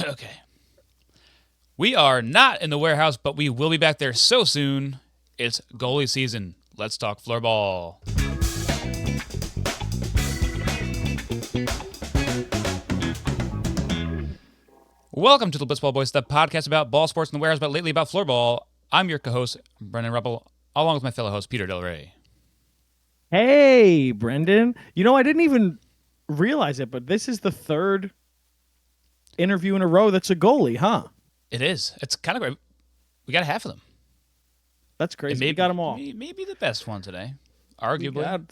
Okay. We are not in the warehouse, but we will be back there so soon. It's goalie season. Let's talk floorball. Welcome to the Blitzball Boys, the podcast about ball sports in the warehouse, but lately about floorball. I'm your co-host, Brendan Ruppel, along with my fellow host, Peter Del Rey. Hey, Brendan. You know, I didn't even realize it, but this is the third interview in a row that's a goalie, huh? It is. It's kind of great. We got half of them. That's crazy. We got them all. Maybe the best one today, arguably.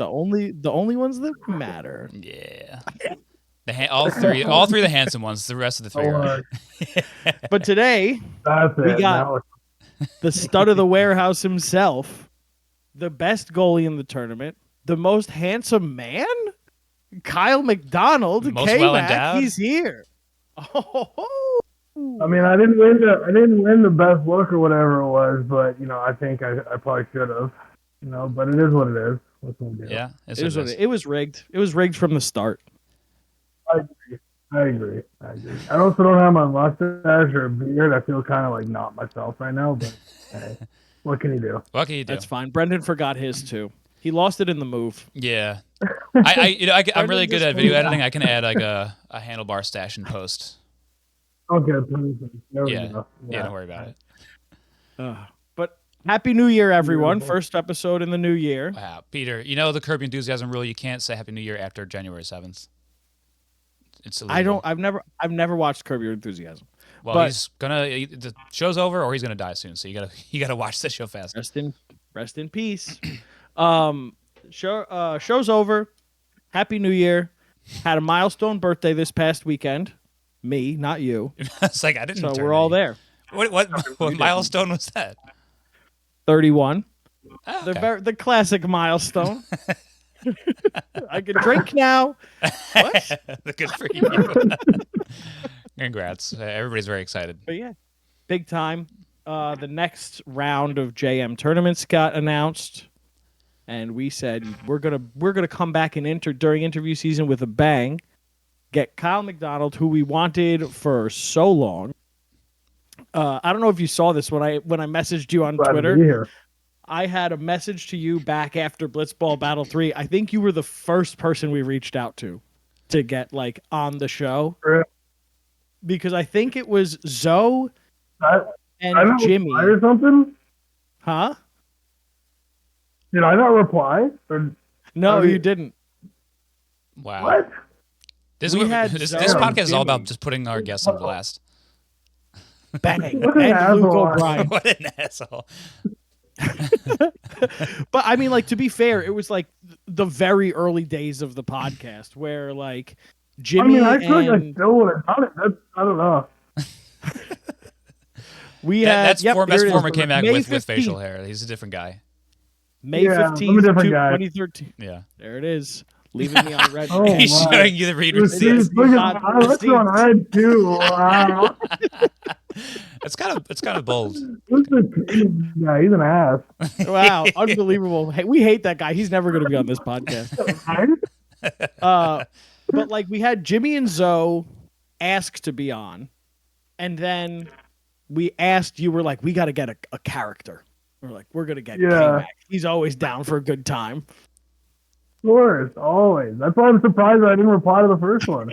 The only ones that matter. Yeah. All three of the handsome ones. The rest of the three are. But today, we got the stud of the warehouse himself, the best goalie in the tournament, the most handsome man, Kyle McDonald. Most well endowed. He's here. Oh. I mean, I didn't win the best look or whatever it was, but I think I probably should have. But it is what it is. What's going to do? Yeah, it was rigged. It was rigged from the start. I agree. I also don't have my mustache or beard. I feel kind of like not myself right now, but hey, what can you do? That's fine. Brendan forgot his too. He lost it in the move. Yeah. I'm really good at video editing. I can add like a handlebar stash and post. Okay. Yeah, don't worry about it. But Happy New Year, everyone. First episode in the new year. Wow. Peter, the Curb Your Enthusiasm rule, you can't say Happy New Year after January 7th. It's illegal. I've never watched Curb Your Enthusiasm. Well, the show's over or he's gonna die soon, so you gotta watch the show fast. Rest in peace. Show's over. Happy New Year. Had a milestone birthday this past weekend. Me, not you. It's like I didn't. So we're all there. What milestone was that? 31. Oh, okay. The classic milestone. I can drink now. What? Good for you. Congrats. Everybody's very excited. But yeah, big time. The next round of JM tournaments got announced, and we said we're gonna come back during interview season with a bang. Get Kyle McDonald, who we wanted for so long. I don't know if you saw this when I messaged you on Twitter. I had a message to you back after Blitzball Battle 3. I think you were the first person we reached out to get like on the show. Because I think it was Zoe and Jimmy. Or something? Huh? Did I not reply? No, you didn't. Wow. What? This podcast is all about just putting our guests on blast. Bang. What an Luke asshole. O'Brien. What an asshole. But I mean, like, to be fair, it was like the very early days of the podcast where like Jimmy I feel like I still would have done it. I don't know. That's former came back with facial hair. He's a different guy. May 15th, 2013. Yeah. There it is. Leaving me on red. He's showing you the read receipts. Look on red too. Wow. It's kind of bold. Yeah, he's an ass. Wow, unbelievable. Hey, we hate that guy. He's never going to be on this podcast. But like we had Jimmy and Zoe ask to be on, and then we asked you. We're like, we got to get a character. We're like, we're gonna get K-Mac. He's always down for a good time. Of course, always. That's why I'm surprised I didn't reply to the first one.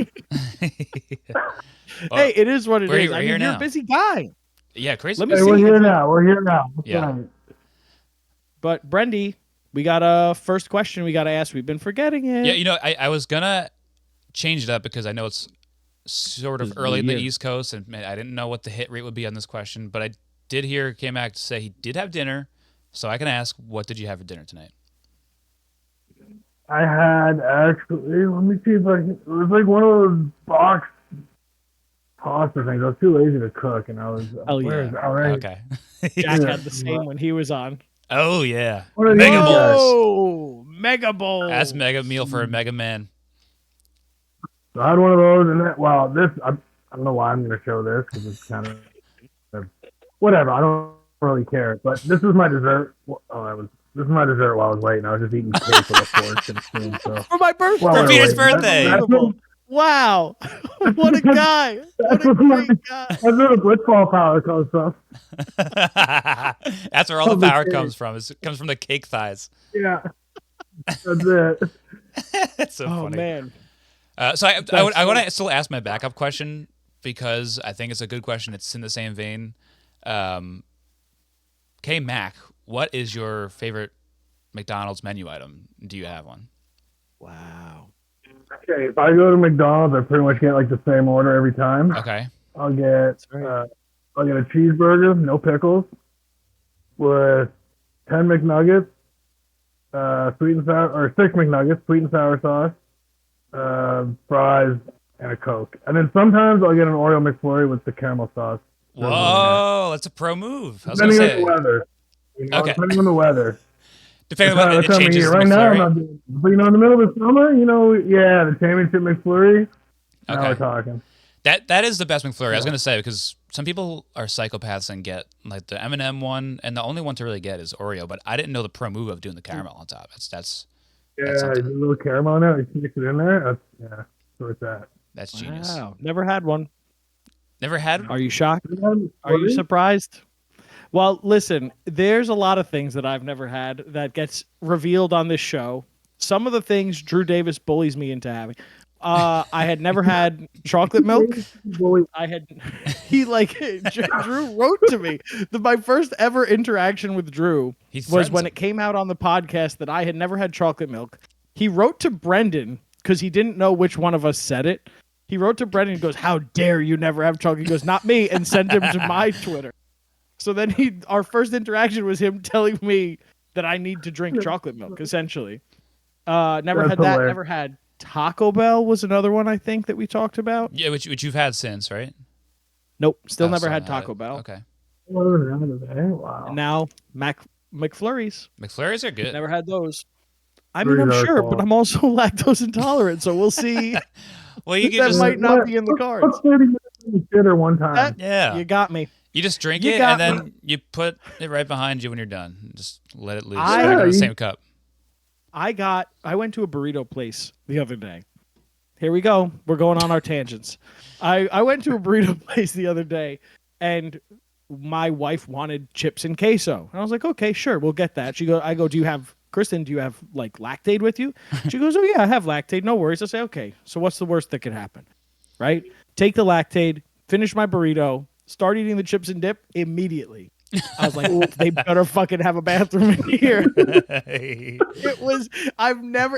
Well, hey, it is what it is. You're you're a busy guy. Yeah, crazy. We're here now. Yeah. Right. But Brendy, we got a first question we got to ask. We've been forgetting it. Yeah, I was gonna change it up because I know it's sort of early in the East Coast, and I didn't know what the hit rate would be on this question, but I did hear K-Mac say he did have dinner, so I can ask, what did you have for dinner tonight? I had actually, let me see if I can, it was like one of those box pasta things. I was too lazy to cook, and I was, Okay. Jack had the same when he was on. Oh, yeah. Mega Bowl. Mega Bowl. That's mega meal for a mega man. So I had one of those, and I don't know why I'm going to show this, because it's kind of, whatever, I don't really care, but this is my dessert. This is my dessert while I was waiting. I was just eating cake with a fork and spoon. So. For my birthday. For Peter's birthday. Wow. What a guy. What a great guy. That's where the Blitzball power comes from. That's where all the power comes from. It comes from the cake thighs. Yeah. That's it. That's so funny. Oh, man. So I want to still ask my backup question because I think it's a good question. It's in the same vein. Mac, what is your favorite McDonald's menu item? Do you have one? Wow. Okay, if I go to McDonald's, I pretty much get like the same order every time. Okay. I'll get a cheeseburger, no pickles, with 10 McNuggets, sweet and sour, or 6 McNuggets, sweet and sour sauce, fries, and a Coke. And then sometimes I'll get an Oreo McFlurry with the caramel sauce. Whoa, that's a pro move. I was Depending gonna on say. the weather. Okay. Depending on the weather. Depending on what it changes. Right now, but in the middle of the summer, the championship McFlurry. Okay. Now we're talking. That is the best McFlurry. I was gonna say because some people are psychopaths and get like the M&M one, and the only one to really get is Oreo. But I didn't know the pro move of doing the caramel on top. That's a little caramel in there. You mix it in there. That's where it's at. That's genius. Wow. Never had one. Never had. Are you shocked? Are you surprised? Well, listen, there's a lot of things that I've never had that gets revealed on this show. Some of the things Drew Davis bullies me into having. I had never had chocolate milk. Drew wrote to me. My first ever interaction with Drew was when it came out on the podcast that I had never had chocolate milk. He wrote to Brendan because he didn't know which one of us said it. He wrote to Brendan and goes, "How dare you never have chocolate?" He goes, "Not me," and sent him to my Twitter. So then our first interaction was him telling me that I need to drink chocolate milk, essentially. Never had that. Never had Taco Bell was another one I think that we talked about. Yeah, which you've had since, right? Nope, still never had Taco Bell. Okay. Wow. And now McFlurries. McFlurries are good. Never had those. I mean, I'm sure, but I'm also lactose intolerant, so we'll see. Well, you that might not be in the cards. 30 minutes in the shitter one time. Yeah, you got me. You just drink it and then you put it right behind you when you're done. Just let it loose. Drink it in the same cup. I went to a burrito place the other day. Here we go. We're going on our tangents. I went to a burrito place the other day, and my wife wanted chips and queso. And I was like, okay, sure, we'll get that. I go, Kristen, do you have like Lactaid with you? She goes, oh yeah, I have Lactaid. No worries. I say, okay, so what's the worst that could happen? Right? Take the Lactaid, finish my burrito, start eating the chips and dip immediately. I was like, they better fucking have a bathroom in here.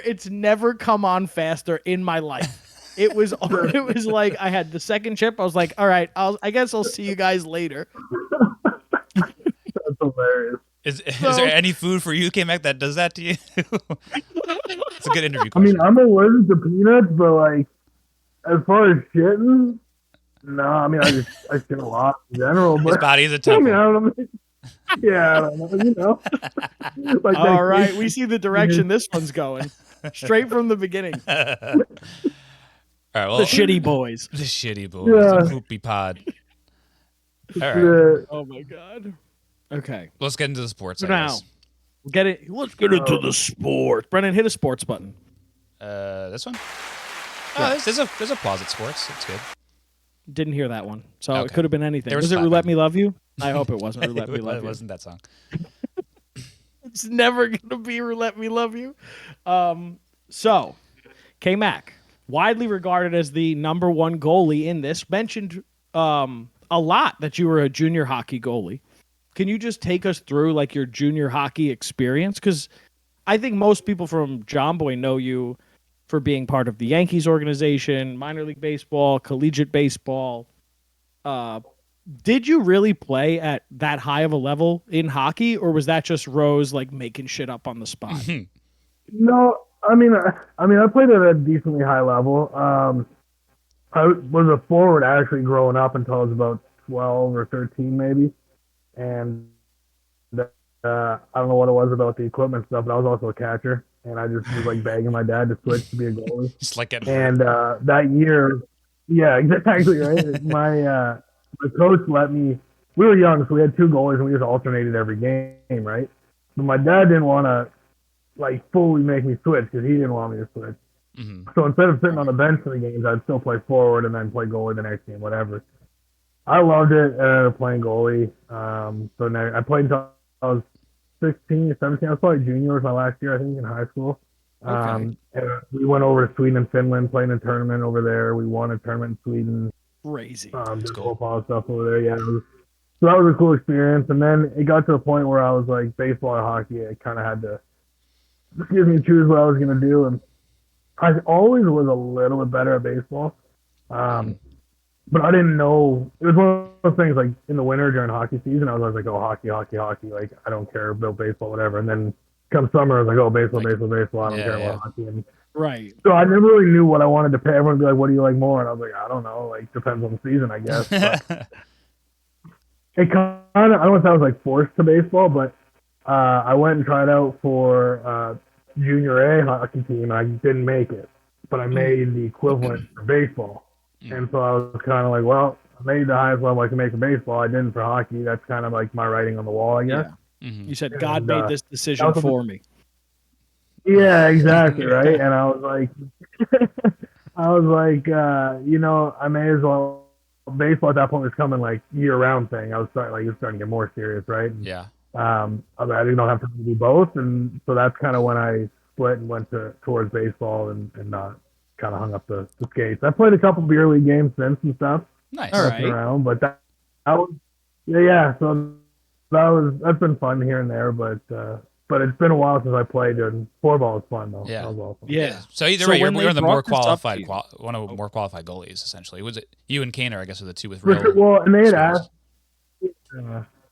It's never come on faster in my life. It was like I had the second chip. I was like, all right, I guess I'll see you guys later. That's hilarious. Is there any food for you, K-Mac, that does that to you? It's a good interview question. I mean, I'm allergic to peanuts, but like, as far as shitting, no, I mean, I shit a lot in general. But his body is a temple. I don't know. Yeah, I don't know, Like all right, we see the direction this one's going. Straight from the beginning. All right, well, the shitty boys. The shitty boys. Yeah. The poopy pod. All right. Oh, my God. Okay. Let's get into the sports. Let's get into the sports. Brennan, hit a sports button. This one? Oh, there's a pause at sports. That's good. Didn't hear that one. So it could have been anything. Was it Roulette Me Love You? I hope it wasn't Roulette Me Love You. It wasn't that song. It's never going to be Roulette Me Love You. So, K-Mac, widely regarded as the number one goalie in this, mentioned a lot that you were a junior hockey goalie. Can you just take us through like your junior hockey experience? Because I think most people from John Boy know you for being part of the Yankees organization, minor league baseball, collegiate baseball. Did you really play at that high of a level in hockey, or was that just Rose like making shit up on the spot? No, I mean, I played at a decently high level. I was a forward actually growing up until I was about 12 or 13 maybe. And I don't know what it was about the equipment stuff, but I was also a catcher. And I just was like begging my dad to switch to be a goalie. Just like that year, yeah, exactly, right? My coach let me, we were young, so we had two goalies and we just alternated every game, right? But my dad didn't want to like fully make me switch because he didn't want me to switch. Mm-hmm. So instead of sitting on the bench for the games, I'd still play forward and then play goalie the next game, whatever. I loved it playing goalie. So now I played until I was 16 or 17. I was probably junior was my last year, I think, in high school. And we went over to Sweden and Finland, playing a tournament over there. We won a tournament in Sweden. Crazy. Did football stuff over there. Yeah, so that was a cool experience. And then it got to a point where I was like, baseball or hockey. I kind of had to, choose what I was going to do. And I always was a little bit better at baseball. But I didn't know. It was one of those things like in the winter during hockey season, I was always like, oh, hockey. Like, I don't care about baseball, whatever. And then come summer, I was like, oh, baseball. I don't care about hockey. And right. So I never really knew what I wanted to play. Everyone would be like, what do you like more? And I was like, I don't know. Like, depends on the season, I guess. But it kind of, I don't know if that was like forced to baseball, but I went and tried out for junior A hockey team. I didn't make it, but I made the equivalent for baseball. And so I was kind of like, well, I made the highest level I can make for baseball. I didn't for hockey. That's kind of like my writing on the wall, I guess. Yeah. Mm-hmm. You said God made this decision for me. Yeah, exactly, right? And I was like, I may as well. Baseball at that point was coming like year-round thing. I was starting to get more serious, right? And, yeah. I didn't have time to do both, and so that's kind of when I split and went towards baseball and kind of hung up the skates. I played a couple beer league games since and stuff. Nice. All right. Around, but that was yeah. So that's been fun here and there, but it's been a while since I played, and floorball was fun though. Yeah. That was awesome. Yeah. So either way, you're the more qualified, one of the more qualified goalies. Essentially, was it you and Kaner? I guess are the two with real. Well, and they had asked.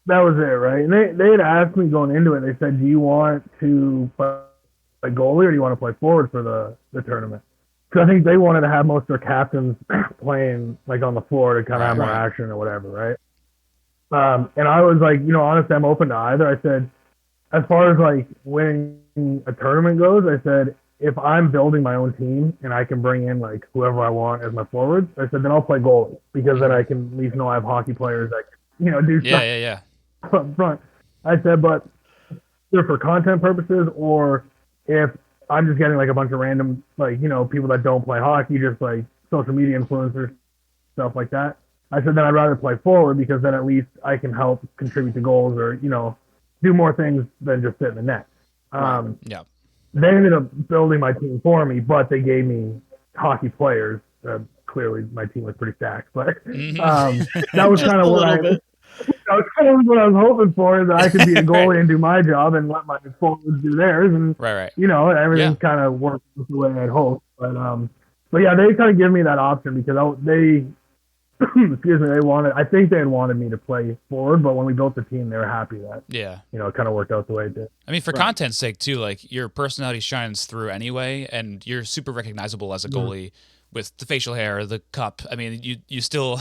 That was it, right? And they had asked me going into it. They said, "Do you want to play goalie or do you want to play forward for the tournament?" Because I think they wanted to have most of their captains playing like on the floor to kind of have more action or whatever, right? And I was like, honestly, I'm open to either. I said, as far as like winning a tournament goes, I said, if I'm building my own team and I can bring in like whoever I want as my forwards, I said, then I'll play goalie because then I can at least know I have hockey players that can, do stuff up front. I said, but either for content purposes or if I'm just getting like a bunch of random, like, people that don't play hockey, just like social media influencers, stuff like that. I said, then I'd rather play forward because then at least I can help contribute to goals or, do more things than just sit in the net. They ended up building my team for me, but they gave me hockey players. Clearly my team was pretty stacked, but that was kind of what I was hoping for, that I could be a goalie and do my job and let my forwards do theirs, and everything kind of worked the way I'd hoped. But yeah, they kind of give me that option because they I think they had wanted me to play forward, but when we built the team, they were happy that it kind of worked out the way it did. I mean, for content's sake too, like your personality shines through anyway, and you're super recognizable as a goalie with the facial hair, the cup. I mean, you still.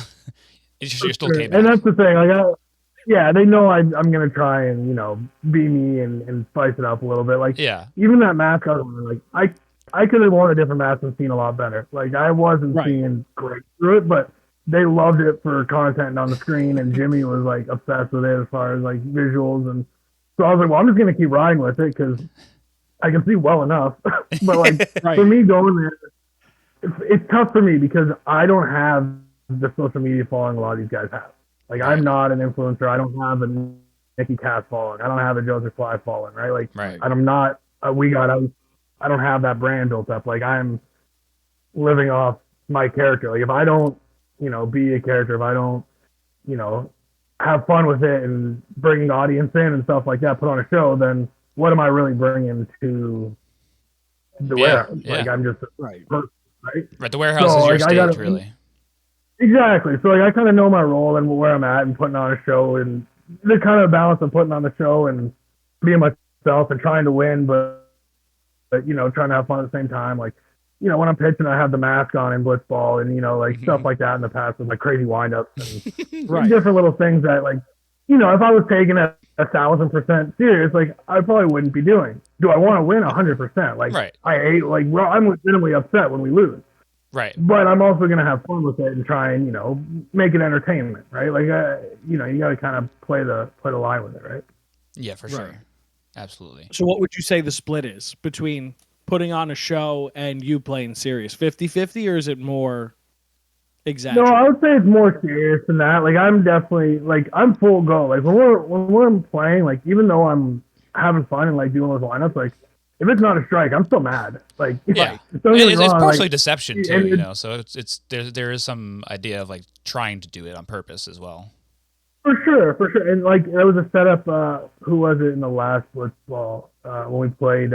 You're still K-Mac. And that's the thing. Like, they know I'm gonna try and be me and spice it up a little bit. Like, even that mask I was wearing, like I could have worn a different mask and seen a lot better. Like, I wasn't seeing great through it, but they loved it for content on the screen, and Jimmy was like obsessed with it as far as like visuals, and so I was like, well, I'm just gonna keep riding with it because I can see well enough. But like for me going there, it's tough for me because I don't have the social media following a lot of these guys have. Like, I'm not an influencer. I don't have a Nikki Cass following. I don't have a Joseph Fly following, right? Like, I'm not I don't have that brand built up. Like, I'm living off my character. Like, if I don't, be a character, if I don't, have fun with it and bring the audience in and stuff like that, put on a show, then what am I really bringing to the warehouse? Like, I'm just a person, right? Right. The warehouse is your stage, really. Exactly. So like I kind of know my role and where I'm at and putting on a show, and the kind of balance of putting on the show and being myself and trying to win, but trying to have fun at the same time. Like, when I'm pitching, I have the mask on in Blitzball and like stuff like that in the past with like crazy windups and different little things that like, if I was taking it 1,000% serious, like I probably wouldn't be doing. Do I want to win 100%? Like I'm legitimately upset when we lose. Right. But I'm also going to have fun with it and try and, make it entertainment, right? Like, you got to kind of play the line with it, right? Yeah, for sure. Absolutely. So what would you say the split is between putting on a show and you playing serious? 50-50, or is it more exaggerated? No, I would say it's more serious than that. Like I'm definitely like I'm full go. Like when we're playing, like even though I'm having fun and like doing those lineups, like if it's not a strike, I'm still mad. Like yeah, it's partially deception too, you know. So it's there is some idea of like trying to do it on purpose as well. For sure. And like there was a setup. Who was it in the last Blitzball when we played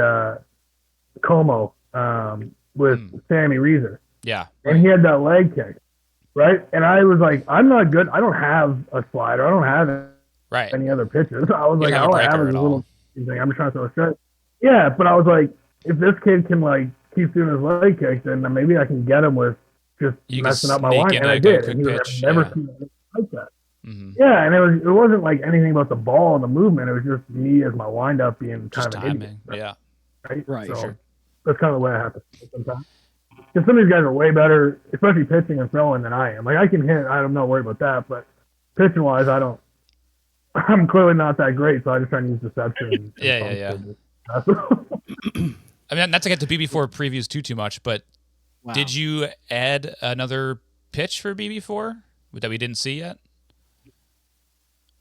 Como with Sammy Reeser? Yeah, and he had that leg kick, right? And I was like, I'm not good. I don't have a slider. I don't have any other pitches. I was like, all I have is a little thing. I'm trying to throw a strike. Yeah, but I was like, if this kid can like keep doing his leg kick, then maybe I can get him with just messing up my line. And I did. And he was never seen anything like that. Mm-hmm. Yeah, and it wasn't like anything about the ball and the movement. It was just me as my windup being just kind of an idiot. Right. Right. So sure. That's kind of the way I have to sometimes. Because some of these guys are way better, especially pitching and throwing, than I am. Like I can hit. I'm not worried about that. But pitching wise, I'm clearly not that great. So I just try to use deception. Yeah. I mean, not to get to BB4 previews too much, but did you add another pitch for BB4 that we didn't see yet?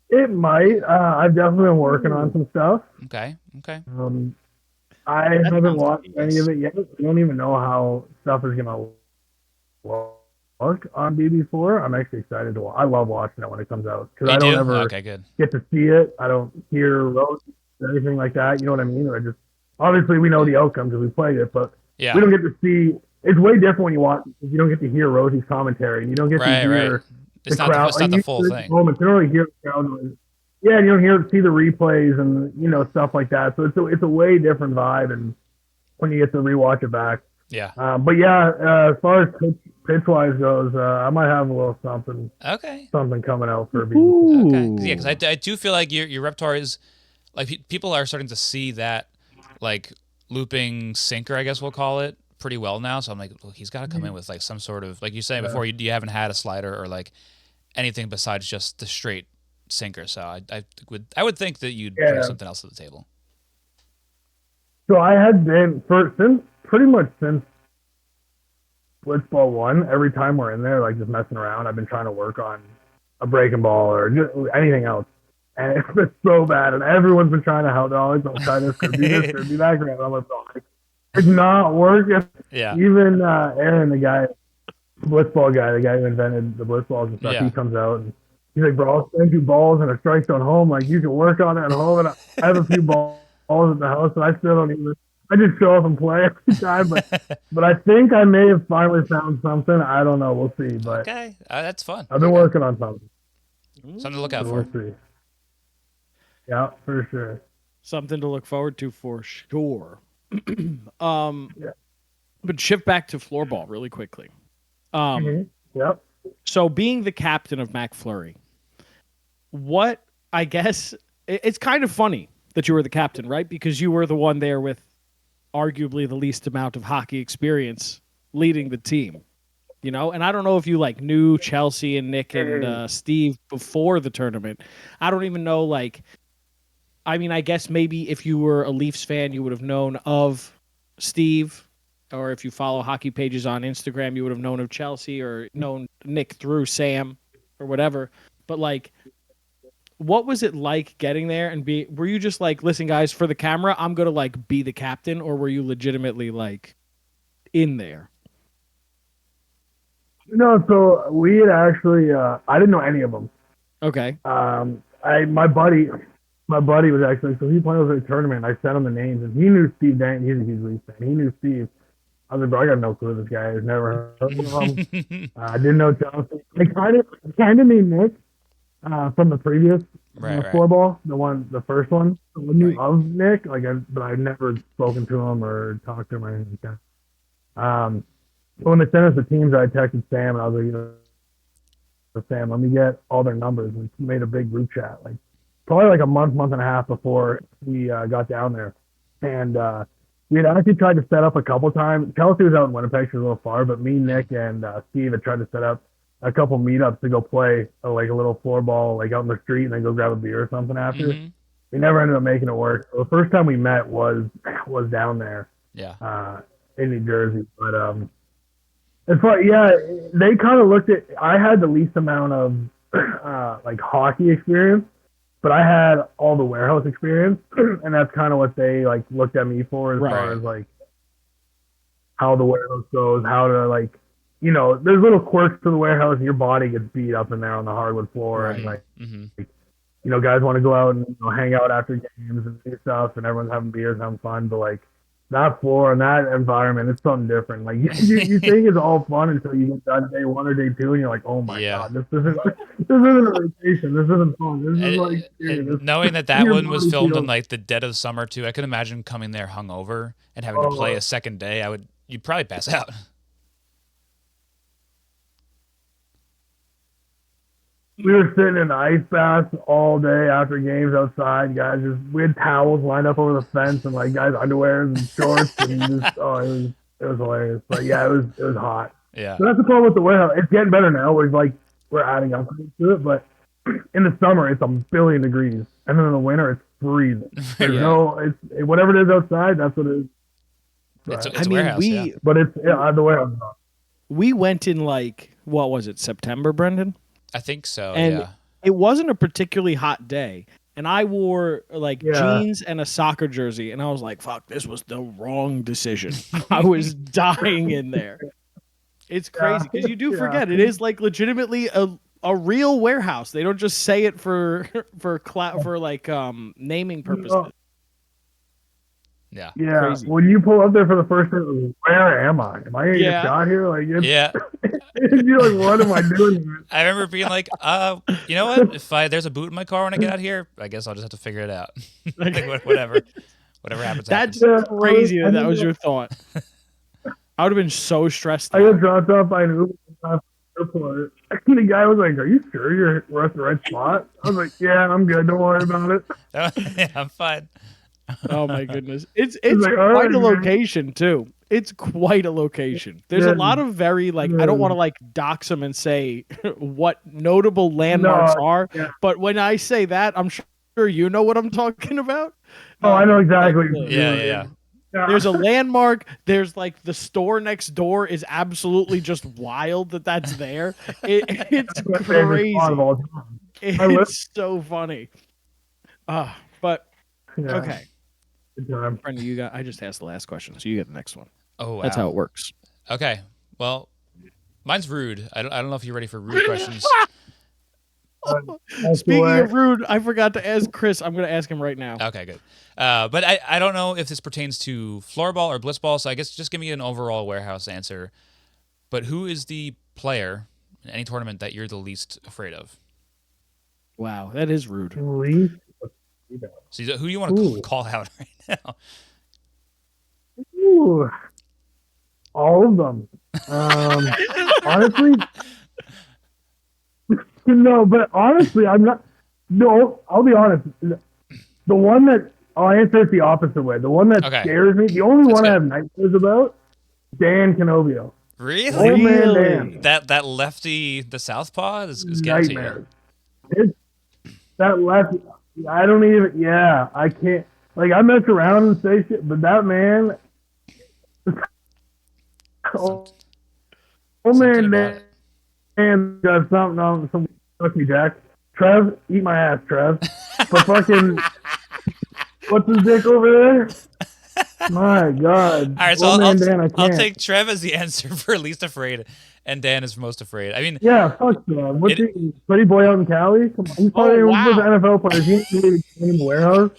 It might. I've definitely been working on some stuff. Okay. I haven't watched any of it yet. I don't even know how stuff is going to look on BB4. I'm actually excited to watch. I love watching it when it comes out because I don't ever get to see it. I don't hear roasts or anything like that. You know what I mean? I just obviously we know the outcome because we played it, but we don't get to see. It's way different when you watch it because you don't get to hear Rosie's commentary and you don't get to hear it's the not crowd. It's not the full thing. Moments. You don't really hear the crowd. Yeah, and you don't see the replays and stuff like that. So it's a way different vibe, and when you get to rewatch it back. Yeah. But as far as pitch wise goes, I might have a little something. Okay. Something coming out for BB. Okay. Yeah, because I do feel like your repertoire is like people are starting to see that like looping sinker, I guess we'll call it, pretty well now. So I'm like, well, he's got to come in with like some sort of like you said before, you haven't had a slider or like anything besides just the straight sinker. So I would think that you'd bring something else to the table. So I had been since Blitzball 1, every time we're in there, like just messing around, I've been trying to work on a breaking ball or just anything else. And it's been so bad, and everyone's been trying to help. They're always going to try this, could be this, could be that. I'm like, it's not working. Yeah. Even Aaron, the guy, Blitzball guy, the guy who invented the Blitzballs and stuff, he comes out and he's like, bro, I'll send you balls and a strike zone home. Like, you can work on it at home. And I have a few balls at the house, and I still don't even. I just show up and play every time. But I think I may have finally found something. I don't know. We'll see. But okay, that's fun. I've been working on something. Something to look out for. We'll see. Yeah, for sure. Something to look forward to for sure. But shift back to floorball really quickly. Yep. So being the captain of MacFlurry, what I guess it's kind of funny that you were the captain, right? Because you were the one there with arguably the least amount of hockey experience leading the team, And I don't know if you like knew Chelsea and Nick and Steve before the tournament. I don't even know, I guess maybe if you were a Leafs fan, you would have known of Steve, or if you follow hockey pages on Instagram, you would have known of Chelsea or known Nick through Sam or whatever. But what was it like getting there and were you just like, listen guys, for the camera, I'm going to be the captain, or were you legitimately in there? No, so we had actually, I didn't know any of them. Okay. My buddy was actually, so he played over the tournament. I sent him the names, and he knew Steve Dang. He's a huge Leafs fan. He knew Steve. I was like, bro, I got no clue this guy. I've never heard of him. I didn't know Chelsea. I kind of knew Nick from the previous floorball, the first one. I knew of Nick, but I'd never spoken to him or talked to him or anything like that. So when they sent us the teams, I texted Sam, and I was like, Sam, let me get all their numbers. And we made a big group chat, probably a month and a half before we got down there. And we had actually tried to set up a couple times. Chelsea was out in Winnipeg, she was a little far, but me, Nick, and Steve had tried to set up a couple meetups to go play a little floorball out in the street and then go grab a beer or something after. We never ended up making it work. So the first time we met was down there. in New Jersey. But it's like, yeah, they kind of looked at. I had the least amount of like hockey experience, but I had all the warehouse experience, and that's kind of what they like looked at me for as far as like how the warehouse goes, how to like, you know, there's little quirks to the warehouse. Your body gets beat up in there on the hardwood floor, and like, you know, guys want to go out and hang out after games and do stuff, and everyone's having beers, and having fun, but like that floor and that environment, it's something different. Like you think it's all fun until you get done day 1 or day 2, and you're like, oh my god, this isn't a vacation. This isn't fun. This is like knowing that one was filmed in like the dead of summer too. I could imagine coming there hungover and having to play a second day. You'd probably pass out. We were sitting in the ice baths all day after games outside. Guys, we had towels lined up over the fence and like guys' underwear and shorts, and just it was hilarious. But yeah, it was hot. Yeah. So that's the problem with the warehouse. It's getting better now. We're adding up to it, but in the summer it's 1,000,000,000 degrees, and then in the winter it's freezing. There's it's whatever it is outside. That's what it is. It's warehouse, but it's the warehouse. We went in like what was it, September, Brendan? I think so. And it wasn't a particularly hot day. And I wore like jeans and a soccer jersey, and I was like, fuck, this was the wrong decision. I was dying in there. It's crazy because you do forget it is like legitimately a real warehouse. They don't just say it for like naming purposes. Yeah. Yeah. Crazy. When you pull up there for the first time, where am I? Am I gonna get shot here? Like, you're like, what am I doing? I remember being like, you know what? If there's a boot in my car when I get out here, I guess I'll just have to figure it out. Like, whatever happens. That's crazy that was your thought. I would have been so stressed out. I got dropped off by an Uber at the airport. And the guy was like, "Are you sure we're at the right spot?" I was like, "Yeah, I'm good. Don't worry about it." Yeah, I'm fine. Oh my goodness. It's like, quite a location too. It's quite a location. There's a lot of very like I don't want to like dox them and say what notable landmarks are, but when I say that, I'm sure you know what I'm talking about. Oh, I know exactly. Yeah. There's a landmark. There's like the store next door is absolutely just wild that's there. It's crazy. It's so funny. But okay. Brendan, I just asked the last question, so you get the next one. Oh, wow. That's how it works. Okay. Well, mine's rude. I don't know if you're ready for rude questions. Speaking of rude, I forgot to ask Chris. I'm going to ask him right now. Okay, good. But I don't know if this pertains to Floorball or Blitzball, so I guess just give me an overall warehouse answer. But who is the player in any tournament that you're the least afraid of? Wow, that is rude. So who do you want to call out right now? Ooh. All of them. Honestly, no, but honestly, I'm not. No, I'll be honest. The one that I'll answer it the opposite way. The one that scares me, the only one I have nightmares about, Dan Canobio. Really? Oh, man, Dan. That lefty, the southpaw is getting to you. That lefty. I don't even. Yeah, I can't. Like I mess around and say shit, but that man. Man, got something on. Fuck me, Jack. Trev, eat my ass, Trev. But fucking, what's his dick over there? My God. All right, so I'll take Trev as the answer for least afraid, and Dan is most afraid. I mean, yeah, fuck man. What's he, Buddy Boy out in Cali? Come on, he's probably one of the NFL players. He's in the warehouse.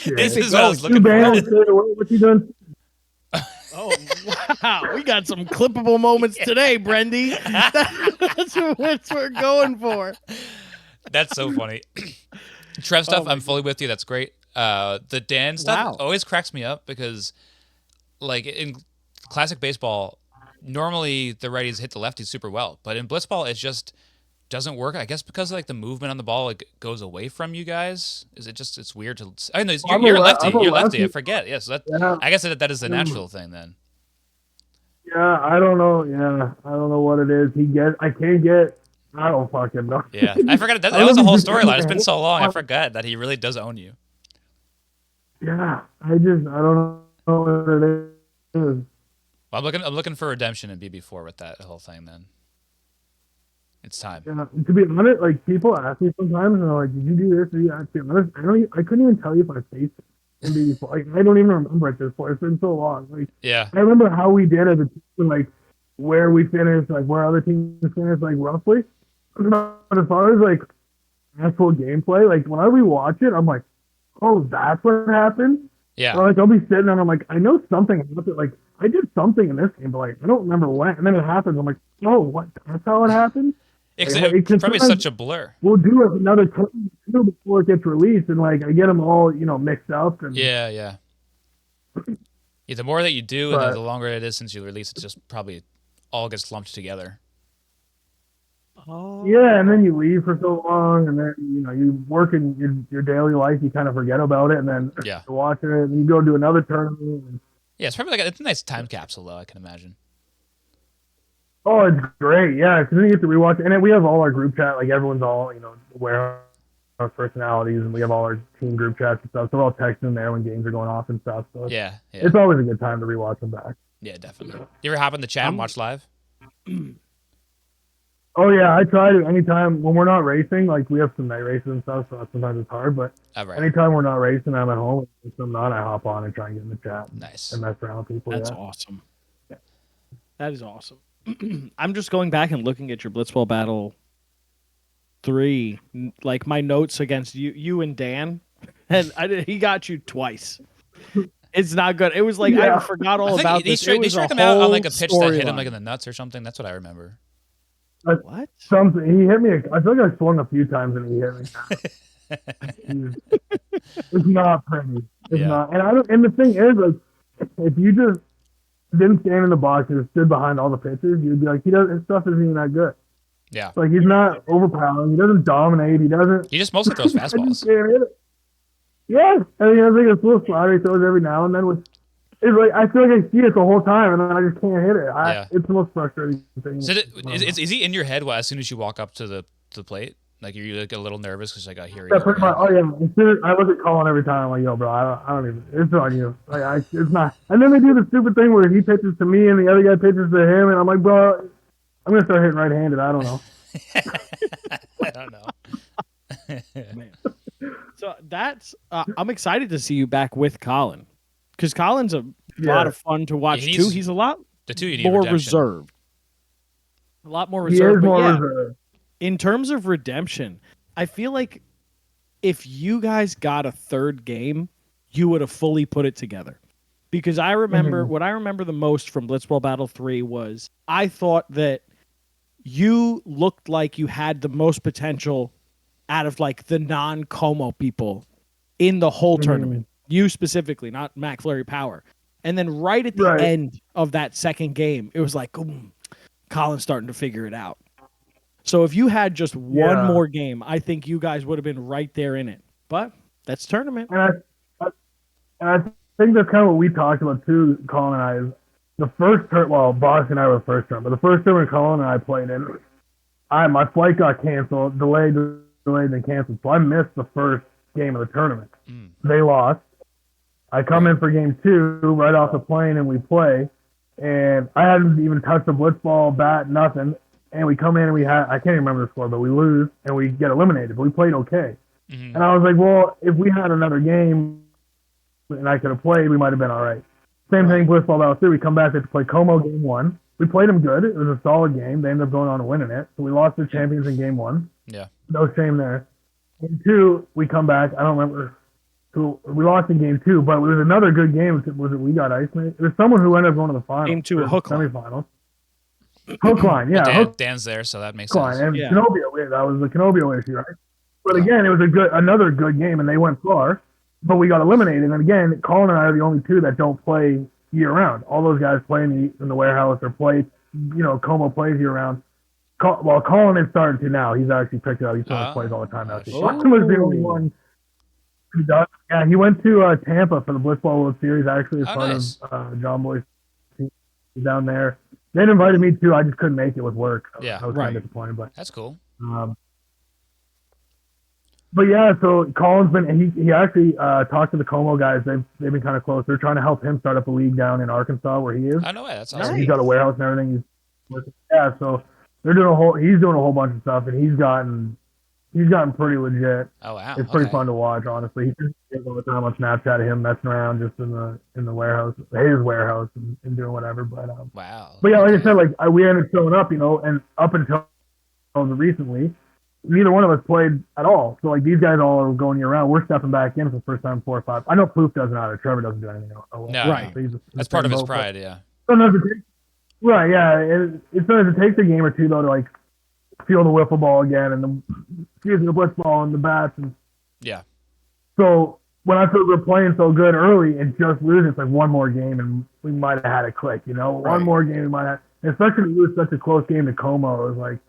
This is what I was looking for. What's he doing? Oh, wow. We got some clippable moments today, Brendy. That's what we're going for. That's so funny. Trev stuff, I'm fully with you. That's great. The Dan stuff always cracks me up because, like, in classic baseball, normally the righties hit the lefties super well. But in blitzball, it just doesn't work. I guess because, like, the movement on the ball goes away from you guys. Is it just, it's weird to... I know, you're lefty. You're lefty. I forget. Yes, I guess that is a natural thing then. Yeah, I don't know. Yeah, I don't know what it is. I can't get... I don't fucking know. Yeah, I forgot. That was a whole storyline. It's been so long. I forgot that he really does own you. Yeah, I don't know. what it is. Well, I'm looking for redemption in BB4 with that whole thing. Then it's time. Yeah, to be honest, like people ask me sometimes, and they're like, "Did you do this?" Or you to be honest, I couldn't even tell you if I faced it in BB4. Like I don't even remember at this point. It's been so long. Like Yeah. I remember how we did as a team, like where we finished, like where other teams finished, like roughly. But as far as like actual gameplay, like when I rewatch it, I'm like, "Oh, that's what happened." Yeah. Or like I'll be sitting there and I'm like, I know something happened. Like I did something in this game, but like I don't remember when. And then it happens. I'm like, oh, what? That's how it happened. It's probably such a blur. We'll do another turn before it gets released, and like I get them all, mixed up. And Yeah. The more that you do, and the longer it is since you release, it just probably all gets lumped together. Oh. Yeah, and then you leave for so long, and then you work in your daily life, you kind of forget about it, and then Yeah. you're watching it, and you go do another tournament. And, yeah, it's probably it's a nice time capsule, though. I can imagine. Oh, it's great, yeah. Because then you get to rewatch, and then we have all our group chat, like everyone's all aware of our personalities, and we have all our team group chats and stuff. So we're all texting there when games are going off and stuff. So it's always a good time to rewatch them back. Yeah, definitely. You ever hop in the chat and watch live? Oh yeah, I try to anytime when we're not racing. Like we have some night races and stuff, so sometimes it's hard. But anytime we're not racing, I'm at home. If I'm not, I hop on and try and get in the chat. Nice. And mess around with people. That's awesome. Yeah. That is awesome. I'm just going back and looking at your Blitzball Battle 3, like my notes against you and Dan, and he got you twice. It's not good. It was like I forgot all about this. He struck him out on like a pitch that hit him like in the nuts or something. That's what I remember. What? Something he hit me. I feel like I swung a few times and he hit me. It's not pretty. It's not. And I don't. And the thing is, like, if you just didn't stand in the box and stood behind all the pitches, you'd be like, his stuff isn't even that good. Yeah. Like he's not overpowering. He doesn't dominate. He doesn't. He just mostly throws fastballs. I just can't hit it. Yeah, and he has like a little slider he throws every now and then. It's like I feel like I see it the whole time, and then I just can't hit it. It's the most frustrating thing. So is he in your head as soon as you walk up to the plate? Like you're like a little nervous because like I hear you. Yeah, pretty much. Oh yeah. As soon as I look at Colin every time, I'm like, yo, bro, I don't even. It's on you. Like it's not. And then they do the stupid thing where he pitches to me and the other guy pitches to him, and I'm like, bro, I'm gonna start hitting right-handed. I don't know. I don't know. Man. So that's. I'm excited to see you back with Colin, because Colin's a lot of fun to watch too. He's a lot more reserved. A lot more reserved. He is more reserved. In terms of redemption, I feel like if you guys got a third game, you would have fully put it together. Because I remember what I remember the most from Blitzball Battle 3 was I thought that you looked like you had the most potential out of like the non-Como people in the whole tournament. You specifically, not MacFlurry Power. And then right at the end of that second game, it was like, Colin's starting to figure it out. So if you had just one more game, I think you guys would have been right there in it. But that's tournament. And I think that's kind of what we talked about too, Colin and I. Is the first turn, well, Boss and I were the first turn, but the first tournament Colin and I played in, my flight got canceled, delayed, and canceled. So I missed the first game of the tournament. They lost. I come in for game 2 right off the plane and we play. And I hadn't even touched the blitzball, bat, nothing. And we come in and I can't even remember the score, but we lose and we get eliminated. But we played okay. And I was like, well, if we had another game and I could have played, we might have been all right. Same thing, Blitzball Battle 3. We come back to play Como game 1. We played them good. It was a solid game. They ended up going on and winning it. So we lost the champions in game 1. Yeah. No shame there. Game 2, we come back. I don't remember who. We lost in game 2, but it was another good game. Was it we got ice mate? It was someone who ended up going to the finals. Game 2, hook line. Semifinals. Hook line, yeah. Dan's there, so that makes sense. sense. And Canobio, that was the Canobio issue, right? But again, it was another good game, and they went far. But we got eliminated. And again, Colin and I are the only two that don't play year round. All those guys play in the warehouse or play. Como plays year round. Well, Colin is starting to now. He's actually picked it up. He still plays all the time now. Colin was the only one who does. Yeah, he went to Tampa for the Blitzball World Series, actually, as part of John Boy's team down there. They invited me too. I just couldn't make it with work. So I was kind of disappointed, but that's cool. But yeah, so Colin's been he actually talked to the Como guys. They've been kind of close. They're trying to help him start up a league down in Arkansas where he is. I know that's awesome. He's got a warehouse and everything. So they're doing he's doing a whole bunch of stuff, and he's gotten pretty legit. Oh wow, it's pretty fun to watch. Honestly, he just all the time on Snapchat of him messing around just in the warehouse, his warehouse, and doing whatever. But wow. But yeah, like I said, like we ended up showing up, and up until recently, neither one of us played at all. So like these guys all are going year round. We're stepping back in for the first time in 4 or 5. I know Poof doesn't either. Trevor doesn't do anything. No, right. So that's part of his pride, yeah. Right, yeah. It sometimes it takes a game or two though to like feel the wiffle ball again and the blitzball and the bats and yeah. So when I feel we're playing so good early and just losing, it's like one more game and we might have had a click, Right. One more game we might have, especially if we lose such a close game to Como. It was like,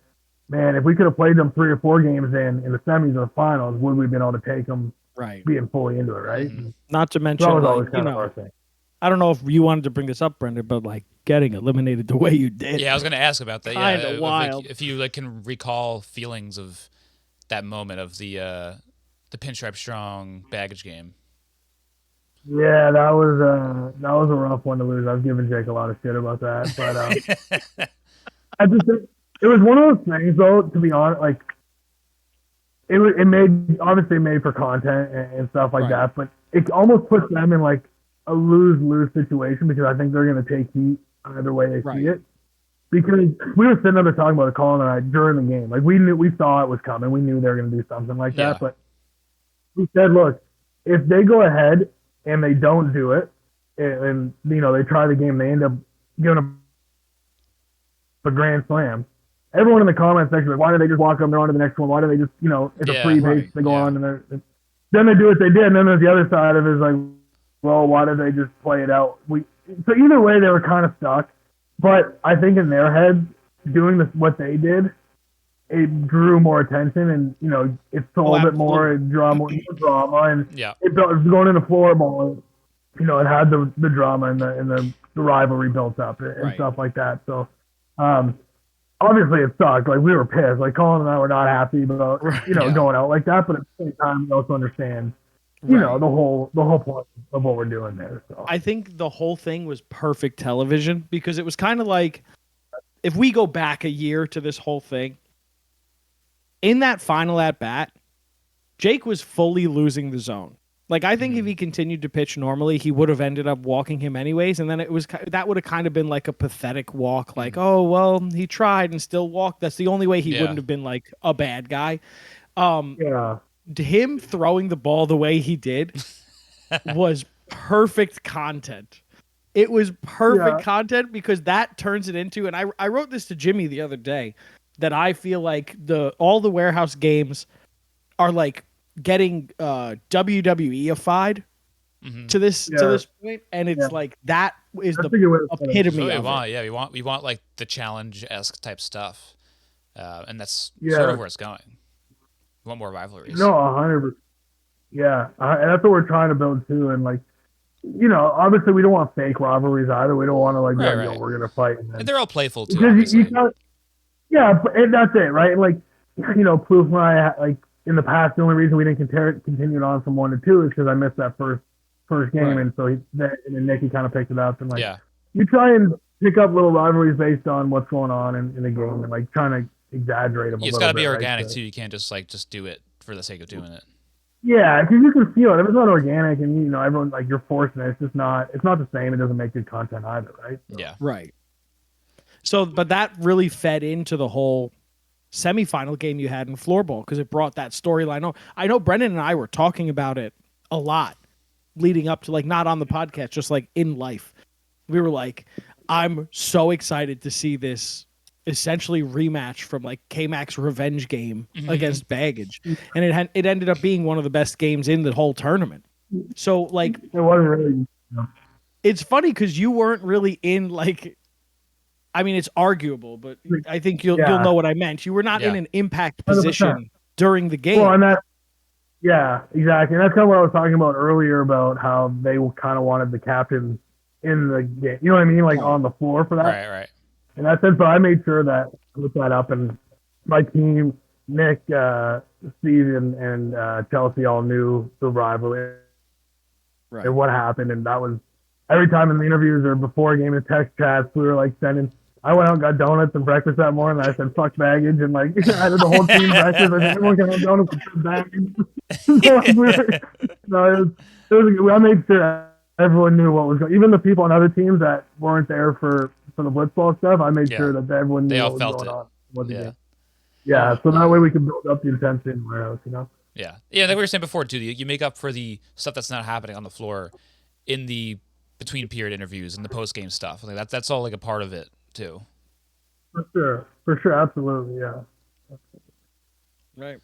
man, if we could have played them 3 or 4 games in the semis or the finals, would we have been able to take them being fully into it, right? Mm-hmm. Not to mention, I don't know if you wanted to bring this up, Brendan, but like getting eliminated the way you did. Yeah, I was going to ask about that. Kinda wild. If you like can recall feelings of that moment of the Pinstripe Strong baggage game. Yeah, that was a rough one to lose. I've given Jake a lot of shit about that, but I just think it was one of those things, though. To be honest, like it made for content and stuff like that, but it almost puts them in like a lose situation because I think they're going to take heat either way they see it. Because we were sitting there talking about it, Colin and I, during the game. Like we saw it was coming. We knew they were going to do something like that, but we said, look, if they go ahead and they don't do it, and they try the game, they end up giving them a grand slam. Everyone in the comment section, like, why did they just walk up? They're on to the next one. Why do they just, it's a free base. They go on and then they do what they did. And then there's the other side of it is like, well, why did they just play it out? So either way, they were kind of stuck. But I think in their heads, doing what they did, it drew more attention, and it sold it more, it drew more drama, and it was going into floorball. It had the drama and the rivalry built up and stuff like that. So obviously it sucked. Like we were pissed. Like Colin and I were not happy about going out like that. But at the same time, we also understand the whole point of what we're doing there. So I think the whole thing was perfect television because it was kind of like if we go back a year to this whole thing. In that final at bat, Jake was fully losing the zone. Like I think if he continued to pitch normally, he would have ended up walking him anyways, and then that would have kind of been like a pathetic walk. Like, oh well, he tried and still walked. That's the only way he wouldn't have been like a bad guy. Him throwing the ball the way he did was perfect content. It was perfect content because that turns it into, and I wrote this to Jimmy the other day, that I feel like all the warehouse games are like getting WWE-ified to this point, and it's like that is the epitome of it. Yeah, we want like the challenge-esque type stuff, and that's sort of where it's going. We want more rivalries. No, 100%. Yeah, and that's what we're trying to build too, and like. Obviously we don't want fake rivalries either. We don't want to like, we're gonna fight. And they're all playful too. Yeah, and that's it, right? Like, Poof and I, like, in the past, the only reason we didn't continue it on from 1 to 2 is because I missed that first game, and so and then Nicky kind of picked it up, and like, you try and pick up little rivalries based on what's going on in the game, and like trying to exaggerate them. It's got to be organic too. You can't just do it for the sake of doing it. Yeah, because you can feel it. If it's not organic, and everyone like you're forcing it, it's not the same. It doesn't make good content either, right? So. Yeah, right. So, but that really fed into the whole semifinal game you had in floorball because it brought that storyline. I know Brendan and I were talking about it a lot leading up to, like, not on the podcast, just like in life. We were like, I'm so excited to see this essentially rematch from like K-Mac's revenge game against Baggage. And it ended up being one of the best games in the whole tournament. So like, it wasn't really. It's funny because you weren't really in like, I mean, it's arguable, but I think you'll know what I meant. You were not in an impact position 100%. During the game. Well, and exactly. And that's kind of what I was talking about earlier about how they kind of wanted the captain in the game. You know what I mean? Like on the floor for that. Right. In that sense, but I made sure that I looked that up, and my team Nick, Steve, and Chelsea all knew the rivalry and what happened, and that was every time in the interviews or before a game in text chats, we were like sending. I went out and got donuts and breakfast that morning. And I said, "Fuck baggage," and like I had the whole team breakfast. I said, "Everyone can have donuts and baggage." I made sure everyone knew what was going. Even the people on other teams that weren't there for the Blitzball stuff, I made sure that everyone knew what was going on. Yeah, so that way we can build up the intensity in the warehouse, Yeah, like we were saying before too. You make up for the stuff that's not happening on the floor in the between period interviews and the post game stuff. Like that's all like a part of it too. For sure, absolutely, yeah. Right.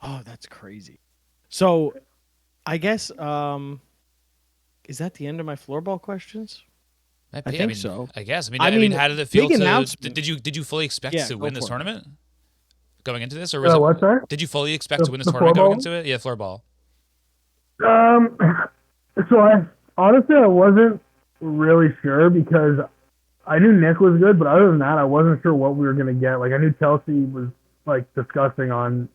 Oh, that's crazy. So, I guess is that the end of my floorball questions? I think so. I guess. I mean, how did it feel? Did you fully expect to win this tournament going into this, or was what's that? Did you fully expect to win this tournament going into it? Yeah, floorball. So I wasn't really sure because I knew Nick was good, but other than that, I wasn't sure what we were gonna get. Like I knew Chelsea was like disgusting on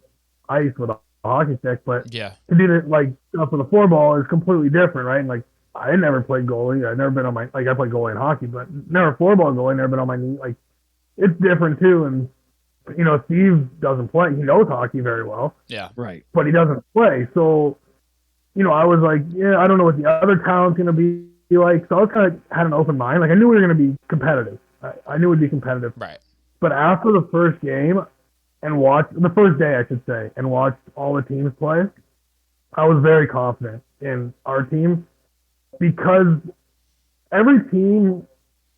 ice with a hockey stick, but to do the like stuff with a floorball is completely different, right? And like I never played goalie. I've never been on my I played goalie in hockey, but never floorball goalie. Never been on my knee. Like it's different too. And Steve doesn't play. He knows hockey very well. Yeah, right. But he doesn't play. So I was like, I don't know what the other talent's gonna be like. So I was kind of had an open mind. Like I knew we were gonna be competitive. I knew we'd be competitive. Right. But after the first game and the first day, I should say, and watched all the teams play, I was very confident in our team because every team.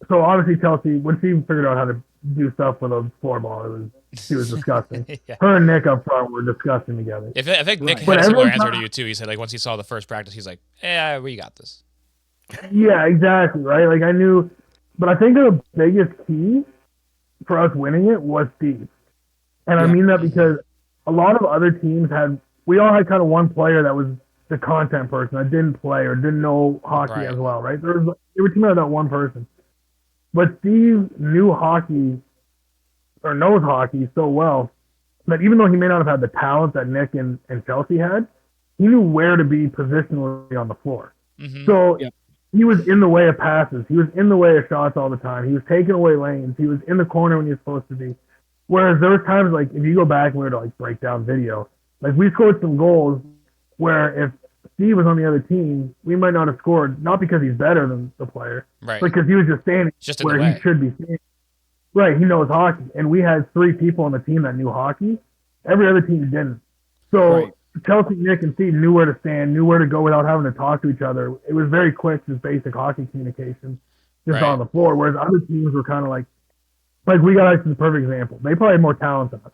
So obviously Chelsea, when she figured out how to do stuff with a floorball, she was disgusting. Her and Nick up front were disgusting together. I think Nick had a similar answer to you too. He said like once he saw the first practice, he's like, "Yeah, we got this." Yeah, exactly. Right. Like I knew, but I think the biggest key for us winning it was Steve. And I mean that because a lot of other teams we all had kind of one player that was the content person that didn't play or didn't know hockey as well, right? Every team had that one person. But Steve knew hockey or knows hockey so well that even though he may not have had the talent that Nick and Chelsea had, he knew where to be positionally on the floor. Mm-hmm. So he was in the way of passes. He was in the way of shots all the time. He was taking away lanes. He was in the corner when he was supposed to be. Whereas there were times like if you go back and we were to like break down video, like we scored some goals where if Steve was on the other team, we might not have scored, not because he's better than the player, right? Because he was just standing where he should be standing. Right, he knows hockey. And we had 3 people on the team that knew hockey. Every other team didn't. So Chelsea, Nick, and Steve knew where to stand, knew where to go without having to talk to each other. It was very quick, just basic hockey communication, just on the floor. Whereas other teams were kind of like we got the perfect example. They probably had more talent than us.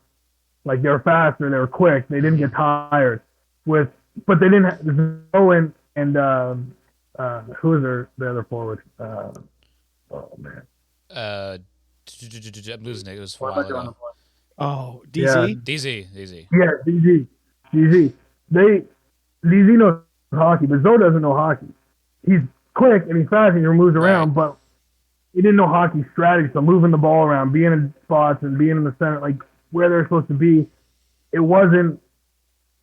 Like they were faster, they were quick, they didn't get tired. But they didn't have Owen and who is the other forward? Oh man. I'm losing it. It was a while ago. Oh, DZ? Yeah. DZ. Yeah, DZ. DZ knows hockey, but Zoe doesn't know hockey. He's quick and he's fast and he moves around, but he didn't know hockey strategy. So moving the ball around, being in spots and being in the center, like where they're supposed to be, it wasn't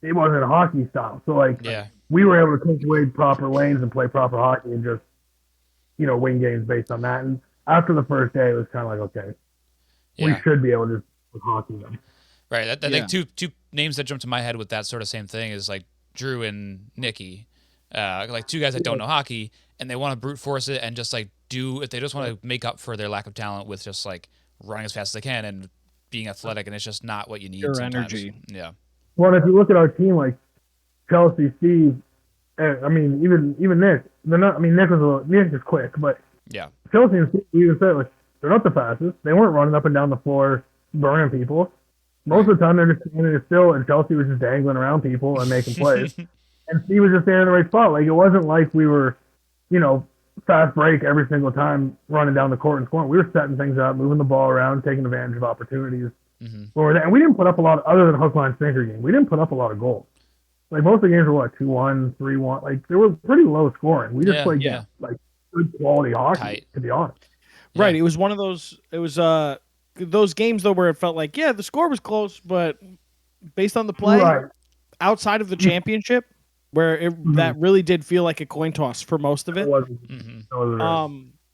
a hockey style. So we were able to take away proper lanes and play proper hockey and just win games based on that. And after the first day, it was kind of like, okay, we should be able to hockey them. Right. I think two names that jump to my head with that sort of same thing is like Drew and Nikki, like 2 guys that don't know hockey and they want to brute force it and just like if they just want to make up for their lack of talent with just like running as fast as they can and being athletic, and it's just not what you need. Pure energy. Yeah. Well, if you look at our team, like Chelsea, Steve, I mean, even Nick, they're not. I mean, Nick is quick, but Chelsea and Steve, we even said like they're not the fastest. They weren't running up and down the floor burning people. Most of the time, they're just standing still, and Chelsea was just dangling around people and making plays, and Steve was just standing in the right spot. Like it wasn't like we were, fast break every single time running down the court and scoring. We were setting things up, moving the ball around, taking advantage of opportunities. Mm-hmm. And we didn't put up a lot, other than hook, line, sinker game. We didn't put up a lot of goals. Like most of the games were 2-1, 3-1. Like they were pretty low scoring. We just played like good quality hockey, to be honest. Right. It was one of those. It was those games though where it felt like, yeah, the score was close, but based on the play, outside of the championship, where that really did feel like a coin toss for most of it.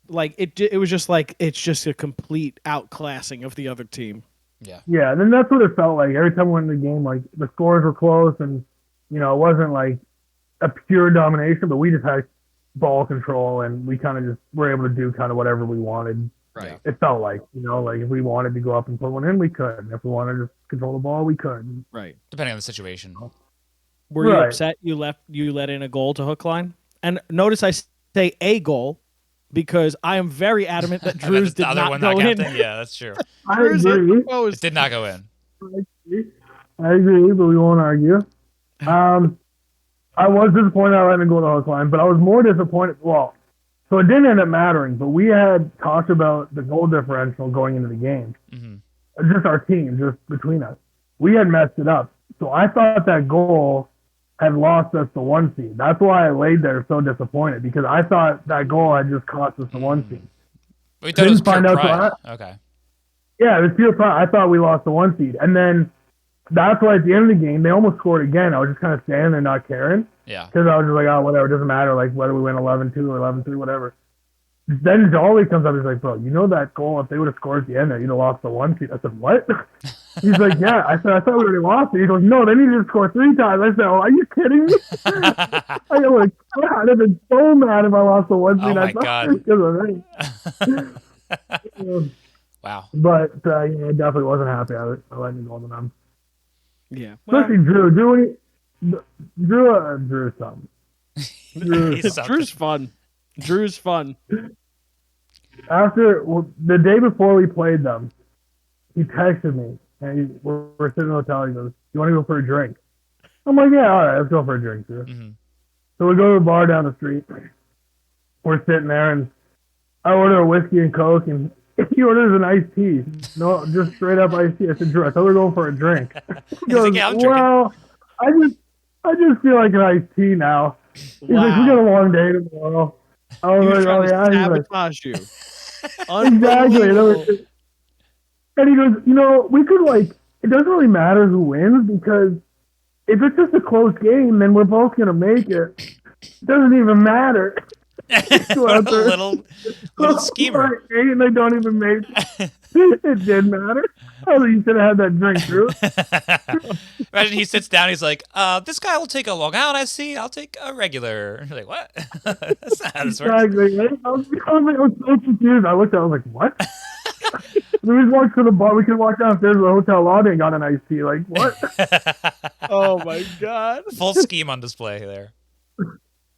Like it was just like it's just a complete outclassing of the other team. Yeah. Yeah, and then that's what it felt like every time we went in the game. Like the scores were close, and it wasn't like a pure domination, but we just had ball control, and we kind of just were able to do kind of whatever we wanted. Right. It felt like like if we wanted to go up and put one in, we could. And if we wanted to control the ball, we could. Right. Depending on the situation. Were you upset you let in a goal to hook line? And notice I say a goal because I am very adamant that Drew's did not go in. Yeah, that's true. I agree. It did not go in. I agree, but we won't argue. I was disappointed I let him go to the hook line, but I was more disappointed. Well, so it didn't end up mattering, but we had talked about the goal differential going into the game. Mm-hmm. Just our team, just between us. We had messed it up. So I thought that goal had lost us the 1 seed. That's why I laid there so disappointed, because I thought that goal had just cost us the 1 seed. We thought it was pure pride. Okay. Yeah, it was pure pride. I thought we lost the 1 seed. And then that's why at the end of the game, they almost scored again. I was just kind of standing there not caring. Yeah. Because I was just like, oh, whatever, it doesn't matter, like whether we win 11-2 or 11-3, whatever. Then Jolly comes up, he's like, bro, that goal, if they would have scored at the end there, you'd have lost the 1 seed. I said, what? He's like, yeah. I said, I thought we already lost it. He goes, no, they needed to score 3 times. I said, oh, are you kidding me? I go, like, God, I'd have been so mad if I lost the 1 seed. Oh, my God. Wow. But, I definitely wasn't happy. I let him go to them. Yeah. Well, especially Drew's something. Drew's fun. Drew's fun. The day before we played them, he texted me, and we're sitting in the hotel. He goes, "You want to go for a drink?" I'm like, "Yeah, all right, let's go for a drink, Drew." Mm-hmm. So we go to a bar down the street. We're sitting there, and I order a whiskey and Coke, and he orders an iced tea. No, just straight up iced tea. I said, "Drew, I thought we were going for a drink." He goes, like, yeah, I'm drinking. "Well, I just feel like an iced tea now." He's like, "We got a long day tomorrow." I was like, "Oh yeah." Sabotage you. Exactly. And he goes, we could it doesn't really matter who wins, because if it's just a close game, then we're both gonna make it. It doesn't even matter. little schemer. And they don't even make it. It did matter. Oh, you should have had that drink, Drew. Imagine he sits down. He's like, "This guy will take a Long Island iced tea. I'll take a regular." You're like, "What?" That's not how this works. Exactly. I was so confused. I looked at it, I was like, "What?" We walked to the bar. We could walk downstairs to the hotel lobby and got an iced tea. Like, what? Oh my God! Full scheme on display there.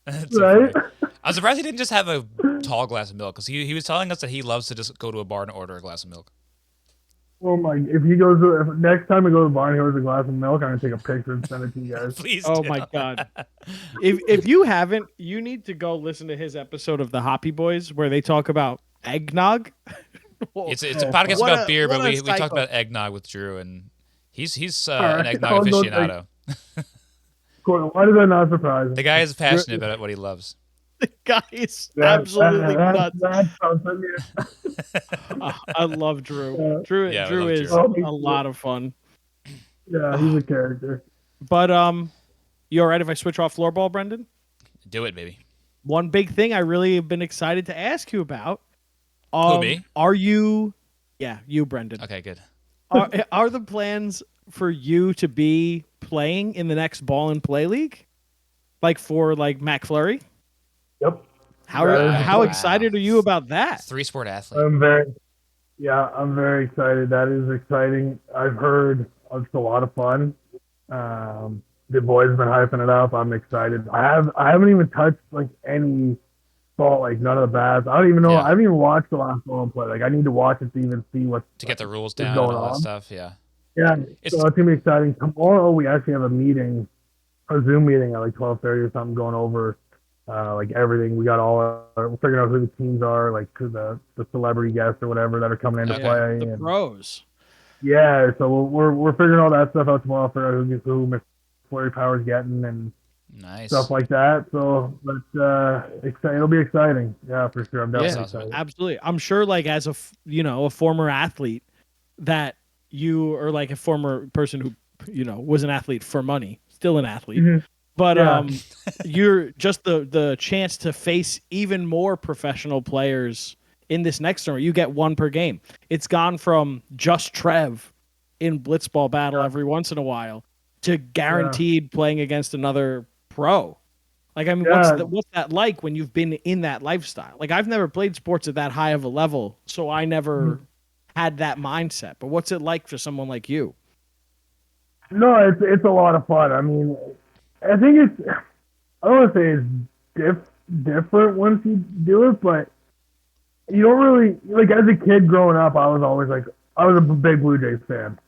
That's right? So I was surprised he didn't just have a tall glass of milk, because he was telling us that he loves to just go to a bar and order a glass of milk. Oh my! If next time we go to the bar and he orders a glass of milk, I'm gonna take a picture and send it to you guys. Please. Oh my God! If you haven't, you need to go listen to his episode of the Hoppy Boys where they talk about eggnog. It's a podcast about beer, but we talked about eggnog with Drew, and he's an eggnog aficionado. Why does that not surprise me? The guy is passionate about what he loves. The guy is absolutely nuts. I love Drew. Drew is a lot of fun. Yeah, he's a character. But you all right if I switch off Floorball, Brendan? Do it, baby. One big thing I really have been excited to ask you about. Who, me? Are you? Yeah, you, Brendan. Okay, good. Are the plans for you to be playing in the next Ball and Play League, for MacFlurry? Yep. How excited are you about that? 3-sport athlete. I'm very excited. That is exciting. I've heard it's a lot of fun. The boys have been hyping it up. I'm excited. I haven't even touched any ball, none of the bats. I don't even know. Yeah. I haven't even watched the last Ball and Play. I need to watch it to even see what's to get the rules down and all that stuff. Yeah. Yeah. So it's gonna be exciting. Tomorrow we actually have a Zoom meeting at 12:30 or something, going over everything. We got we're figuring out who the teams are, who the celebrity guests or whatever that are coming into play. The pros. Yeah. So we're figuring all that stuff out tomorrow. Figure out who MacFlurry Power is getting and stuff like that. So, but it'll be exciting. Yeah, for sure. I'm definitely excited. Absolutely. I'm sure, as a former athlete, that you are like a former person who, was an athlete for money, still an athlete. Mm-hmm. But Yeah. you're just the chance to face even more professional players in this next tournament. You get one per game. It's gone from just Trev in Blitzball battle every once in a while to guaranteed playing against another pro. Like, I mean, what's that like when you've been in that lifestyle? Like, I've never played sports at that high of a level, so I never had that mindset. But what's it like for someone like you? No, it's a lot of fun. I mean, I think I don't want to say it's different once you do it, but you don't really, like, as a kid growing up, I was always like, I was a big Blue Jays fan.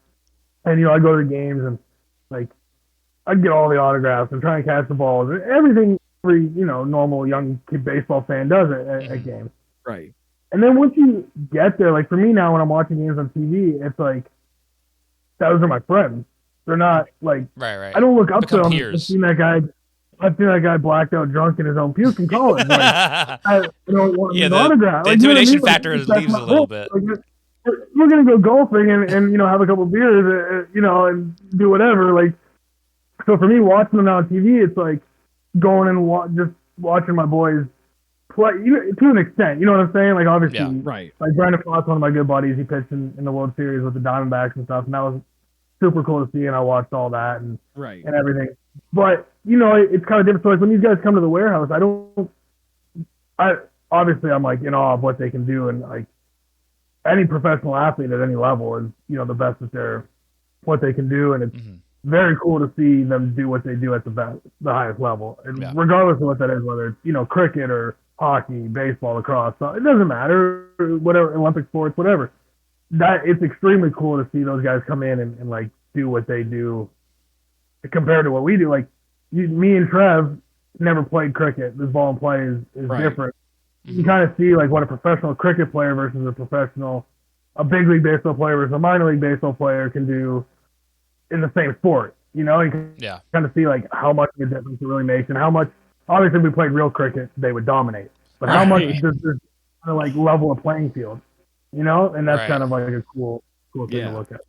And, I'd go to the games and, like, I'd get all the autographs and try and catch the balls. Everything every, normal young kid baseball fan does at games. Right. And then once you get there, like, for me now when I'm watching games on TV, it's like, those are my friends. They're not, like, right. I don't look up to them. Peers. I've seen that guy blacked out drunk in his own puke in college. Like, I don't want an autograph. The intimidation factor leaves a little bit. Like, we're going to go golfing and have a couple beers, and do whatever. Like, so for me, watching them on TV, it's like going and just watching my boys play, to an extent. You know what I'm saying? Like, obviously, right. Like, Brandon Foss, one of my good buddies, he pitched in the World Series with the Diamondbacks and stuff, and that was super cool to see, and I watched all that and everything. But, it's kind of different. So, like, when these guys come to the warehouse, obviously I'm, like, in awe of what they can do, and, like, any professional athlete at any level is, the best at what they can do, and it's very cool to see them do what they do at the highest level, and regardless of what that is, whether it's, cricket or hockey, baseball, lacrosse, so it doesn't matter, whatever, Olympic sports, whatever. That it's extremely cool to see those guys come in and like do what they do compared to what we do. Like, me and Trev never played cricket. This ball and play is different. You kind of see like what a professional cricket player versus a big league baseball player versus a minor league baseball player can do in the same sport. You can kind of see like how much of a difference it really makes, and how much. Obviously, if we played real cricket, they would dominate. But how much does this kind of like level a playing field? And that's kind of like a cool thing to look at.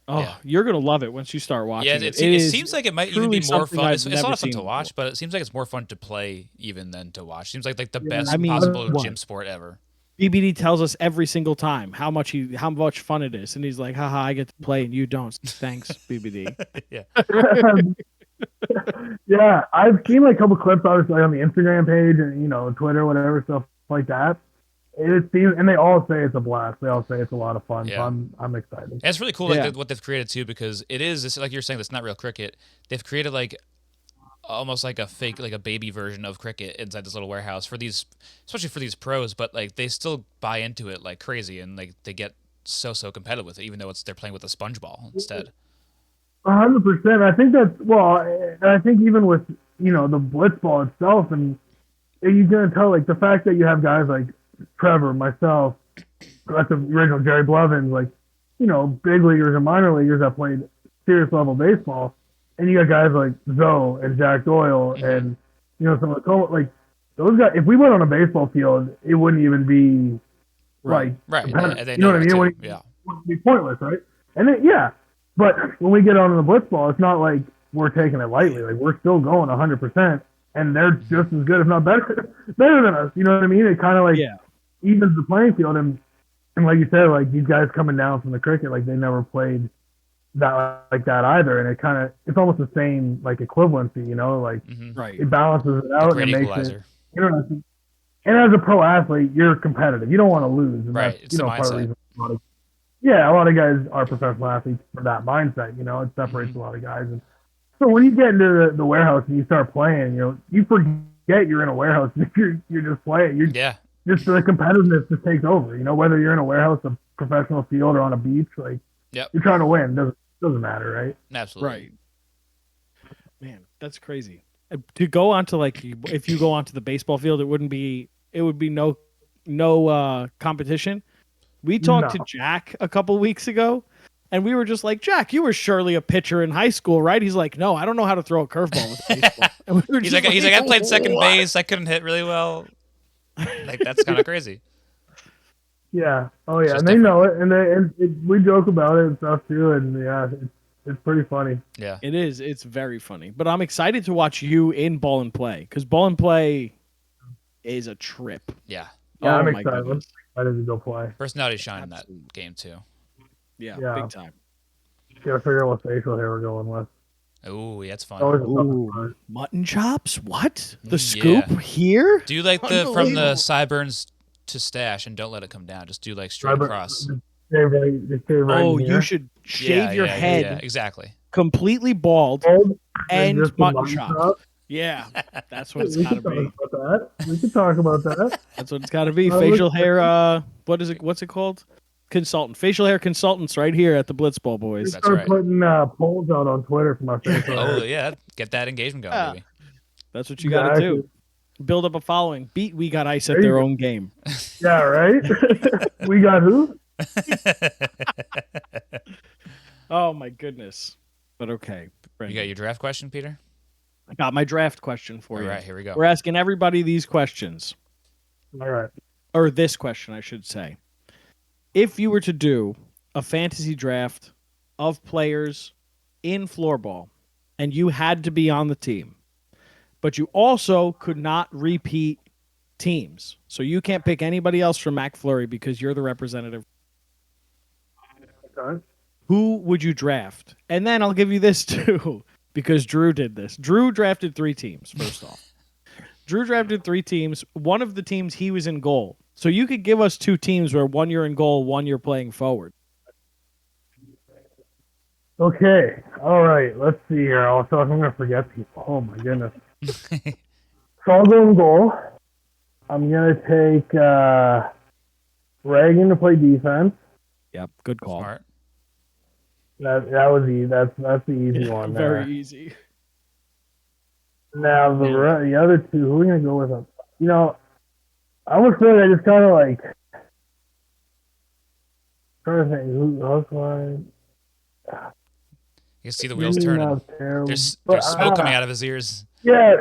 Oh, you're gonna love it once you start watching. Yeah, it seems like it might even be more fun. It's a lot of fun to watch, but it seems like it's more fun to play even than to watch. Seems like the best possible gym sport ever. BBD tells us every single time how much fun it is, and he's like, "Haha, I get to play and you don't." Thanks, BBD. Yeah, I've seen like a couple clips, obviously, on the Instagram page and Twitter, whatever, stuff like that. It seems, and they all say it's a blast. They all say it's a lot of fun. Yeah. So I'm excited. And it's really cool what they've created too, because it is this, like you're saying, that's not real cricket. They've created like almost like a fake, like a baby version of cricket inside this little warehouse for these, especially for these pros. But like they still buy into it like crazy, and like they get so competitive with it, even though they're playing with a sponge ball instead. 100%. I think that's and I think even with the Blitzball itself, and you're gonna tell like the fact that you have guys like Trevor, myself, that's the original Jerry Blevins, like big leaguers and minor leaguers that played serious level baseball, and you got guys like Zoe and Jack Doyle and some of the like those guys. If we went on a baseball field, it wouldn't even be right. You know what I mean? It wouldn't be pointless, right? And but when we get on the Blitzball, it's not like we're taking it lightly. Like, we're still going 100%, and they're just as good, if not better than us. You know what I mean? It kind of like evens the playing field. And like you said, like these guys coming down from the cricket, like they never played that like that either. And it's almost the same like equivalency. Like it balances it out and it makes it interesting. And as a pro athlete, you're competitive. You don't want to lose. And right. That's, it's part of the reason a lot of guys are professional athletes for that mindset. It separates a lot of guys. And so when you get into the warehouse and you start playing, you forget you're in a warehouse. You're just playing. Just the competitiveness just takes over. Whether you're in a warehouse, a professional field, or on a beach, like you're trying to win. Doesn't matter, right? Absolutely. Right. Man, that's crazy. To go onto if you go onto the baseball field, it would be no competition. We talked to Jack a couple weeks ago, and we were just like, Jack, you were surely a pitcher in high school, right? He's like, no, I don't know how to throw a curveball with baseball. He's like, I played second base. I couldn't hit really well. Like, that's kind of crazy. Yeah. Oh yeah, just and they different. know it, and we joke about it and stuff too, and yeah, it's pretty funny. Yeah. It is. It's very funny. But I'm excited to watch you in Ball and Play because Ball and Play is a trip. Yeah. Yeah, Oh I'm my excited. goodness. I'm excited to go play. Personality shine in that Absolutely. game too. Yeah, Yeah. big time. Gotta figure out what facial hair we're going with. Ooh, yeah, that's fun. Always a tough Ooh, part. mutton chops? What? The Yeah. scoop here? Do you like the from the Unbelievable. sideburns to stash and don't let it come down? Just do like straight across. They stay right Oh, in you here. should shave your head Yeah, exactly. completely bald Bald, and just the mutton mutton chops. chop. Yeah, that's what it's We got to can talk be. about that. We can talk about that. That's what it's got to be. Uh, Facial let's- hair. What is it? What's it called? Consultant. Facial hair consultants right here at the Blitzball We boys. That's start right. putting polls out on Twitter for my facial Oh hair. yeah, get that engagement going, Yeah. baby. That's what you got to Exactly. do. Build up a following. Beat We Got Ice at There you their go. own game. Yeah, right. We got who? Oh my goodness. But okay. You Brendan. got your draft question, Peter? I got my draft question for All you. right, here we go. We're asking everybody these questions. All right. Or this question, I should say. If you were to do a fantasy draft of players in floorball and you had to be on the team, but you also could not repeat teams. So you can't pick anybody else from MacFlurry because you're the representative. Okay. Who would you draft? And then I'll give you this too, because Drew did this. Drew drafted 3 teams, first off. Drew drafted 3 teams. One of the teams he was in goal. So you could give us 2 teams where one you're in goal, one you're playing forward. Okay. All right. Let's see here. Also, I'm gonna forget people. Oh my goodness. So I'll go in goal. I'm gonna take Reagan to play defense. Yep, good call. Smart. That was easy. That's the easy one. There. Very easy. Now the other 2, who are we gonna go with? You know, I would say I just kind of like trying to think who else was. You can see the wheels turning. Terrible. There's But, smoke coming out of his ears. Yeah.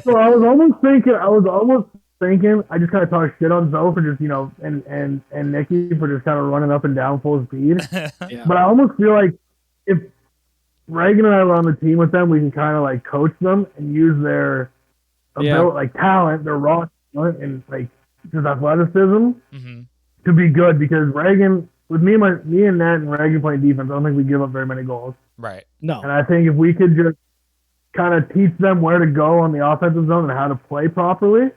So I was almost thinking. I just kind of talked shit on Zoe for just and Nikki for just kind of running up and down full speed. Yeah. But I almost feel like if Reagan and I were on the team with them, we can kind of like coach them and use their ability, like talent, their raw talent, and like just athleticism hmm to be good. Because Reagan, with me and Nat and Reagan playing defense, I don't think we give up very many goals. Right. No. And I think if we could just kind of teach them where to go on the offensive zone and how to play properly,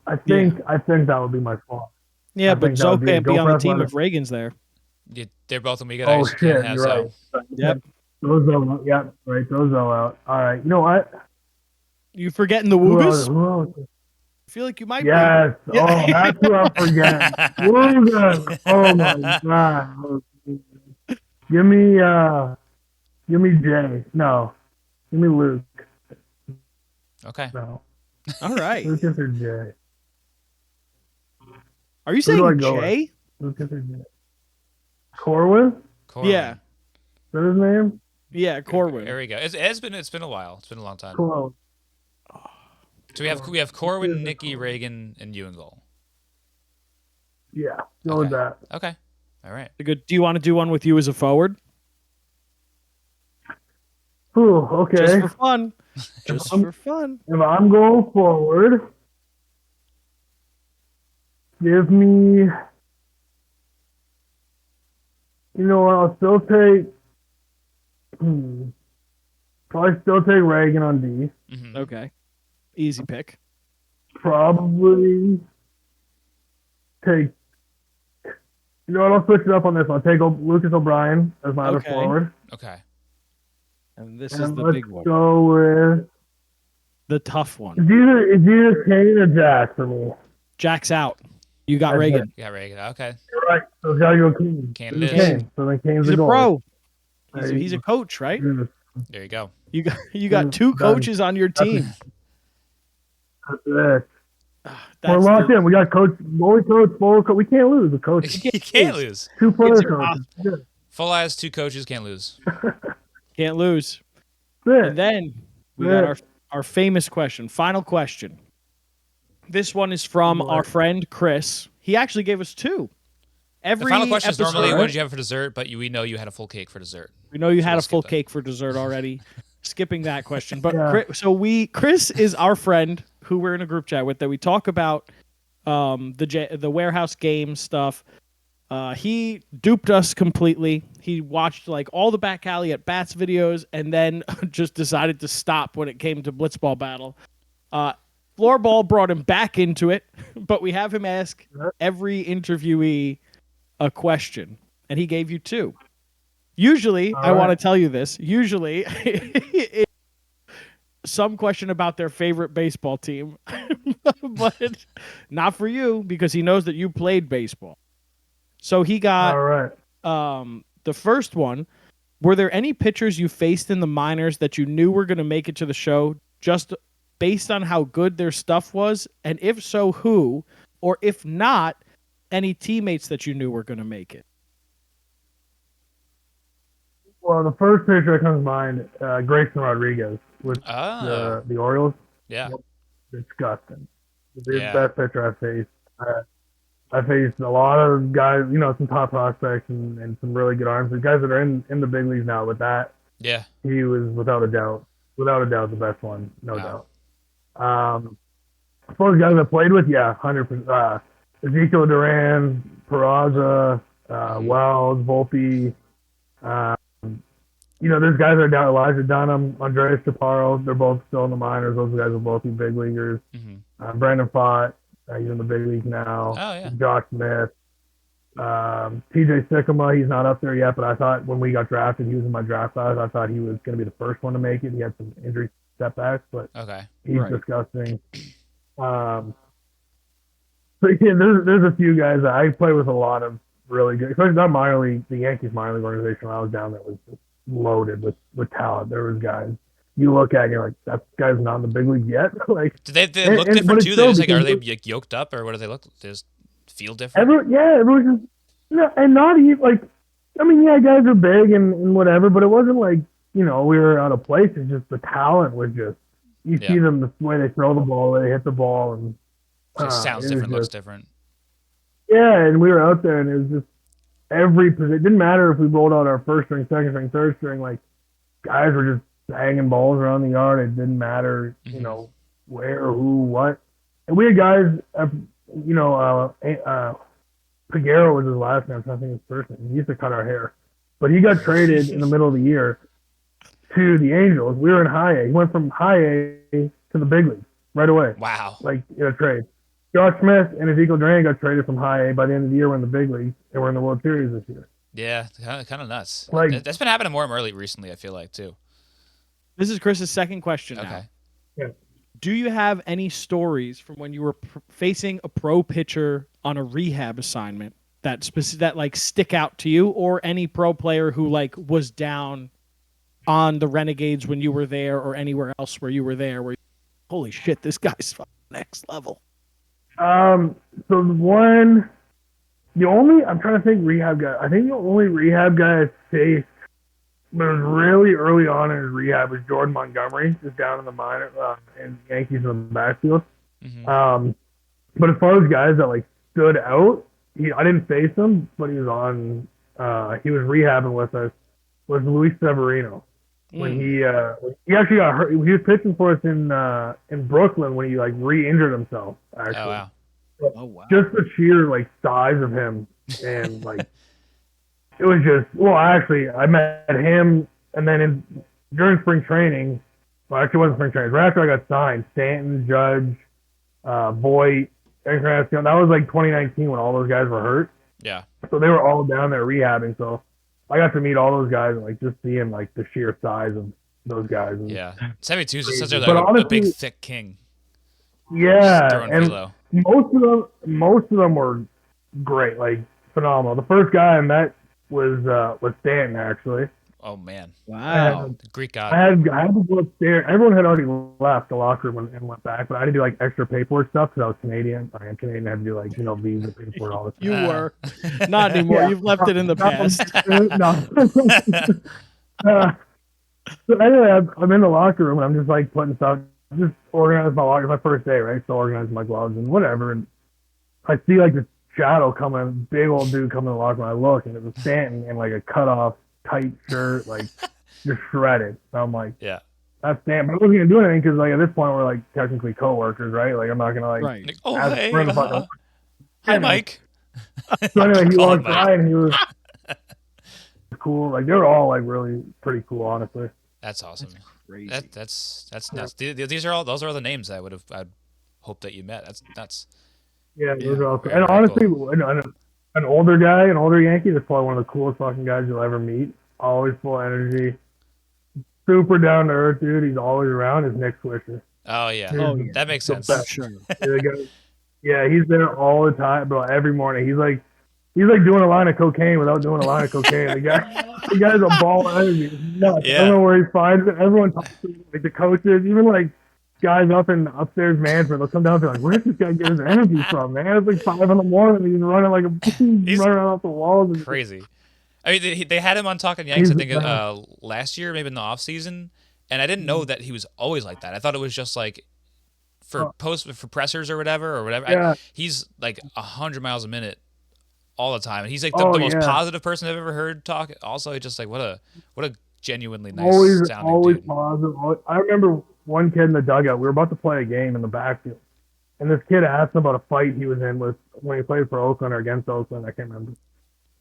I think that would be my fault. Yeah, I but think that Zoe would be a can't be go on the for team athletic. if Reagan's there. They're both Amiga Oh guys. shit, you're right. Yep. Throw Zoe, yeah, right. Throw Zoe out. All right. You know what? You forgetting the Who else? Woogas? I feel like you might Yes. be. Yeah. Oh, that's who I'm forgetting. Woogas. Oh my god. Give me Jay. No. Give me Luke. Okay. No. All right. Lucas or Jay? Are you Who do I saying go with? Jay? Lucas or Jay? Corwin? Is Corwin. Yeah. that his name? Yeah, Corwin. There we go. It's been a while. It's been a long time. Cool. So we have Corwin, Nikki, Reagan, and you in goal. Yeah. Go with that. Okay. All right. Good. Do you want to do one with you as a forward? Ooh, okay. Just for fun. Just for fun. If I'm going forward, give me. You know what? I'll still take. Probably still take Reagan on D. hmm Okay. Easy pick. Probably take. You know what? I'll switch it up on this one. I'll take Lucas O'Brien as my other Okay. forward. Okay. And this is And the let's big one. go with. The tough one. It's either Kane or Jack for me. Jack's out. You got That's Reagan. it. Yeah, Reagan. Okay. You're right. So it's gotta go Kane. Kane It's it is. Kane. So then Kane's He's the a goal. pro. There you He's a go. coach, right? Yeah, There you go. You got Yeah, 2 done. coaches on your team. That's it. We're That's locked the- in. We got coach, goalie coach, forward coach. We can't lose. The coach, You can't lose. 2 player It's coaches. Yeah. Full eyes, 2 coaches can't lose. Can't lose. That's And it. then we Yeah. got our famous question. Final question. This one is from our friend Chris. He actually gave us 2. The final question is episode, normally what did you have for dessert, but we know you had a full cake for dessert. We know you So had we'll a full skip that. cake for dessert already. Skipping that question, but Yeah. Chris is our friend who we're in a group chat with that we talk about the warehouse game stuff. He duped us completely. He watched like all the Back Alley at Bats videos and then just decided to stop when it came to Blitzball battle. Floorball brought him back into it, but we have him ask every interviewee a question, and he gave you 2. Usually, I want to tell you this. Usually, it's some question about their favorite baseball team, but not for you because he knows that you played baseball. So he got All right. the first one. Were there any pitchers you faced in the minors that you knew were going to make it to the show just based on how good their stuff was? And if so, who? Or if not, any teammates that you knew were going to make it? Well, the first pitcher that comes to mind, Grayson Rodriguez with Oh. the Orioles. Yeah. Disgusting. He's Yeah. the best pitcher I've faced. I faced a lot of guys, some top prospects and some really good arms. The guys that are in the big leagues now with that, Yeah. he was without a doubt the best one, no Wow. doubt. As far as guys I played with, yeah, 100%. Ezekiel Duran, Peraza, Wells, Volpe. There's guys that are down. Elijah Dunham, Andreas Chaparro. They're both still in the minors. Those guys will both be big leaguers. Mm-hmm. Brandon Fott, he's in the big league now. Oh, yeah. Josh Smith. TJ Sycamore, he's not up there yet, but I thought when we got drafted, he was in my draft class. I thought he was going to be the first one to make it. He had some injury setbacks, but Okay. he's disgusting. So yeah, there's a few guys that I play with a lot of really good, especially not minor league, the Yankees minor league organization when I was down there was just loaded with talent. There was guys you look at and you're like, that guy's not in the big league yet. Like, Do they look different too? They just like, are they like yoked up or what do they look? They just feel different? Everyone just, and not even like, guys are big and whatever, but it wasn't like, we were out of place. It's just the talent was just, you see them the way they throw the ball, the way they hit the ball, and it sounds different, looks different. Yeah, and we were out there, and it was just every position. It didn't matter if we rolled out our first string, second string, third string. Like, guys were just hanging balls around the yard. It didn't matter, where, who, what. And we had guys, Pagero was his last name. I think his first name. He used to cut our hair. But he got traded in the middle of the year to the Angels. We were in high A. He went from high A to the big league right away. Wow. Like, in a trade. Josh Smith and Ezekiel Duran got traded from high A. By the end of the year, we're in the big league, and we're in the World Series this year. Yeah, kind of nuts. Like, that's been happening more early recently, I feel like, too. This is Chris's second question now. Okay. Yeah. Do you have any stories from when you were facing a pro pitcher on a rehab assignment that stick out to you, or any pro player who was down on the Renegades when you were there, or anywhere else where you were there, where holy shit, this guy's next level? I'm trying to think rehab guy. I think the only rehab guy I faced, but it was really early on in his rehab, was Jordan Montgomery, just down in the minor, and Yankees in the backfield. Mm-hmm. But as far as guys that stood out, I didn't face him, but he was he was rehabbing with us, was Luis Severino. When he actually got hurt. He was pitching for us in Brooklyn when he re-injured himself. Actually. Oh wow. Oh wow. Just the sheer size of him, and it was just, I met him, and then during spring training, well, actually it wasn't spring training, right after I got signed, Stanton, Judge, Voit, Encarnacion, that was 2019 when all those guys were hurt. Yeah. So they were all down there rehabbing, so I got to meet all those guys and just seeing the sheer size of those guys. And, yeah. 72 is such a honestly, big, thick king. Yeah, and velo. most of them were great, phenomenal. The first guy I met was Stanton, actually. Oh man! Wow, Greek god. I had to go upstairs. Everyone had already left the locker room and went back, but I had to do extra paperwork stuff because I was Canadian. I am Canadian. I had to do visa paperwork, all this. You were not anymore. Yeah. You've left it in the past. No. So anyway, I'm in the locker room and I'm just putting stuff, just organizing my locker. It's my first day, right? So organizing my gloves and whatever. And I see this shadow coming, big old dude coming in the locker room. I look, and it was Stanton in like a cut off tight shirt, like just shredded. So I'm like, Yeah. that's Stanton. But I wasn't gonna do anything because like at this point we're like technically coworkers, right? Like I'm not gonna like Right. Like, oh, ask hey. for him to fucking. Hi, Mike. So anyway, he Call him walked Mike. by and he was cool. Like they were all like really pretty cool, honestly. That's awesome. Crazy. That's nuts. These are those are all the names I'd hope that you met. That's nuts. Yeah, those are all cool. Very, And very honestly, an older guy, an older Yankee, is probably one of the coolest fucking guys you'll ever meet. Always full of energy, super down to earth, dude. He's always around. Is Nick Swisher. Oh yeah. Oh, yeah. That makes The sense. best. Sure. Yeah, he's there all the time, bro. Every morning, he's like doing a line of cocaine without doing a line of cocaine. The guy's a ball of energy. It's nuts. Yeah. I don't know where he finds it. Everyone talks to him, like the coaches, even like guys up in upstairs management. They'll come down and be like, "Where's this guy get his energy from, man?" It's like 5 a.m. and he's running like he's running off the walls. And Crazy. I mean, they had him on Talking Yanks, I think, He's- last year, maybe in the off season, and I didn't know that he was always like that. I thought it was just like for pressers or whatever. Yeah. He's like 100 miles a minute all the time, and he's like Oh, the most yeah. positive person I've ever heard talk. Also, just like what a genuinely nice always sounding dude. positive. I remember one kid in the dugout. We were about to play a game in the backfield, and this kid asked him about a fight he was in with when he played for Oakland or against Oakland. I can't remember.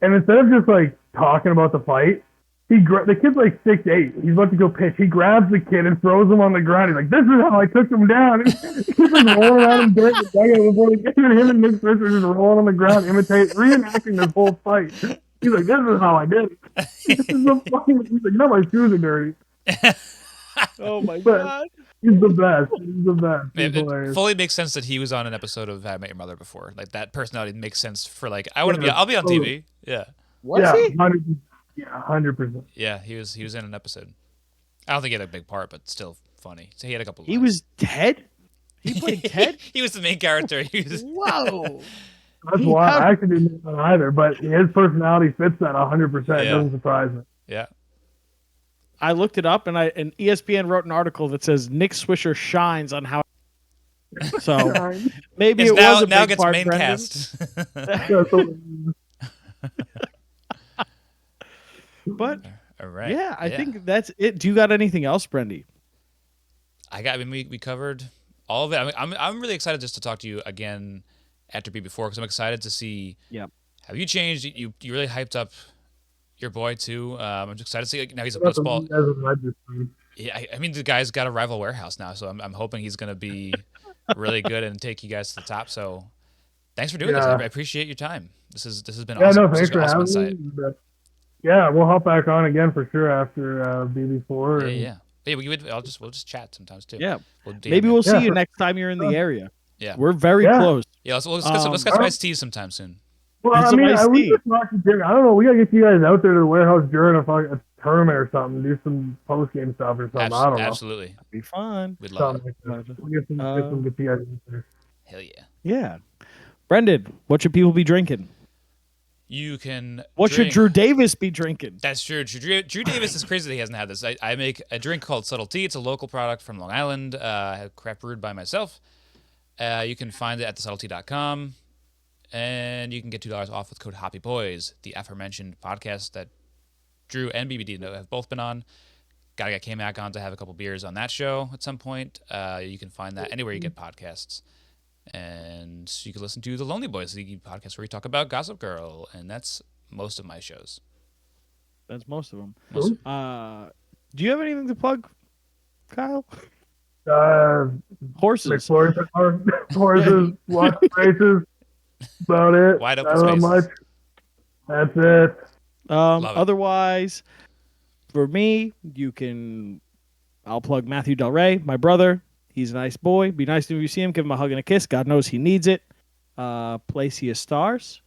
And instead of just like talking about the fight, the kid's like 6'8". He's about to go pitch. He grabs the kid and throws him on the ground. He's like, "This is how I took him down." He's like rolling around in dirt in the dugout before the game, and him and Nick Fisher just rolling on the ground, reenacting this whole fight. He's like, "This is how I did it." This is so funny. He's like, "No, my shoes are dirty." Oh my But- god. He's the best. He's the best. He's It hilarious. fully makes sense that he was on an episode of How I Met Your Mother before. Like that personality makes sense for like I want to be. Yeah, I'll be on totally. TV. Yeah, Was yeah, he? 100%. yeah. He was in an episode. I don't think he had a big part, but still funny. So he had a couple. He lines. was Ted? He played Ted? He was the main character. He was. Whoa. That's why I actually didn't know either, but his personality fits that 100%. It Yeah. doesn't surprise me. Yeah. I looked it up, and ESPN wrote an article that says Nick Swisher shines on how. So maybe It's it now was a now big gets part, main Brendan. cast. Yeah, so- But All right. yeah, I think that's it. Do you got anything else, Brendy? I mean, we covered all of it. I mean, I'm really excited just to talk to you again after B before because I'm excited to see. Yeah. Have you changed? You really hyped up your boy too. I'm just excited to see. Like, now he's a blitzball. Yeah, I mean the guy's got a rival warehouse now, so I'm hoping he's gonna be really good and take you guys to the top. So thanks for doing this. I appreciate your time. This has been Yeah, awesome. no, This thanks has been for awesome having insight. me. But, yeah, we'll hop back on again for sure after BB4. and- Yeah. We'll just chat sometimes too. Yeah. We'll DM Maybe you. we'll see Yeah, you for- next time you're in the area. Yeah. We're very Yeah. close. Yeah, let's get some iced teas sometime soon. Well, It's I a mean, nice we team. just watched the I don't know. We gotta get you guys out there to the warehouse during a tournament or something. Do some post game stuff or something. I don't know. Absolutely. Be fun. We'd love Something it. like that. We'll get some good you guys out there. Hell yeah. Yeah. Brendan, what should people be drinking? You can. What should drink- Drew Davis be drinking? That's true. Drew Davis is crazy that he hasn't had this. I make a drink called Subtle Tea. It's a local product from Long Island. I have craft brewed by myself. You can find it at thesubtlety.com. And you can get $2 off with code HoppyBoys, the aforementioned podcast that Drew and BBD have both been on. Gotta get K-Mac on to have a couple beers on that show at some point. You can find that anywhere you get podcasts. And you can listen to The Lonely Boys, the podcast where we talk about Gossip Girl. And that's most of my shows. That's most of them. Most- Do you have anything to plug, Kyle? Horses. MacFlurry Power, horses, watch races. About it. Wide open Not that spaces. much. That's it. Love it. Otherwise, for me, I'll plug Matthew Del Rey, my He's a nice boy. Be nice to him if you see him. Give him a hug and a kiss. God knows he needs it. Play Sea of Stars.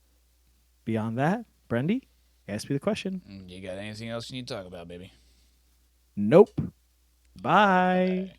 Beyond that, Brendy, ask me the question. You got anything else you need to talk about, baby? Nope. Bye.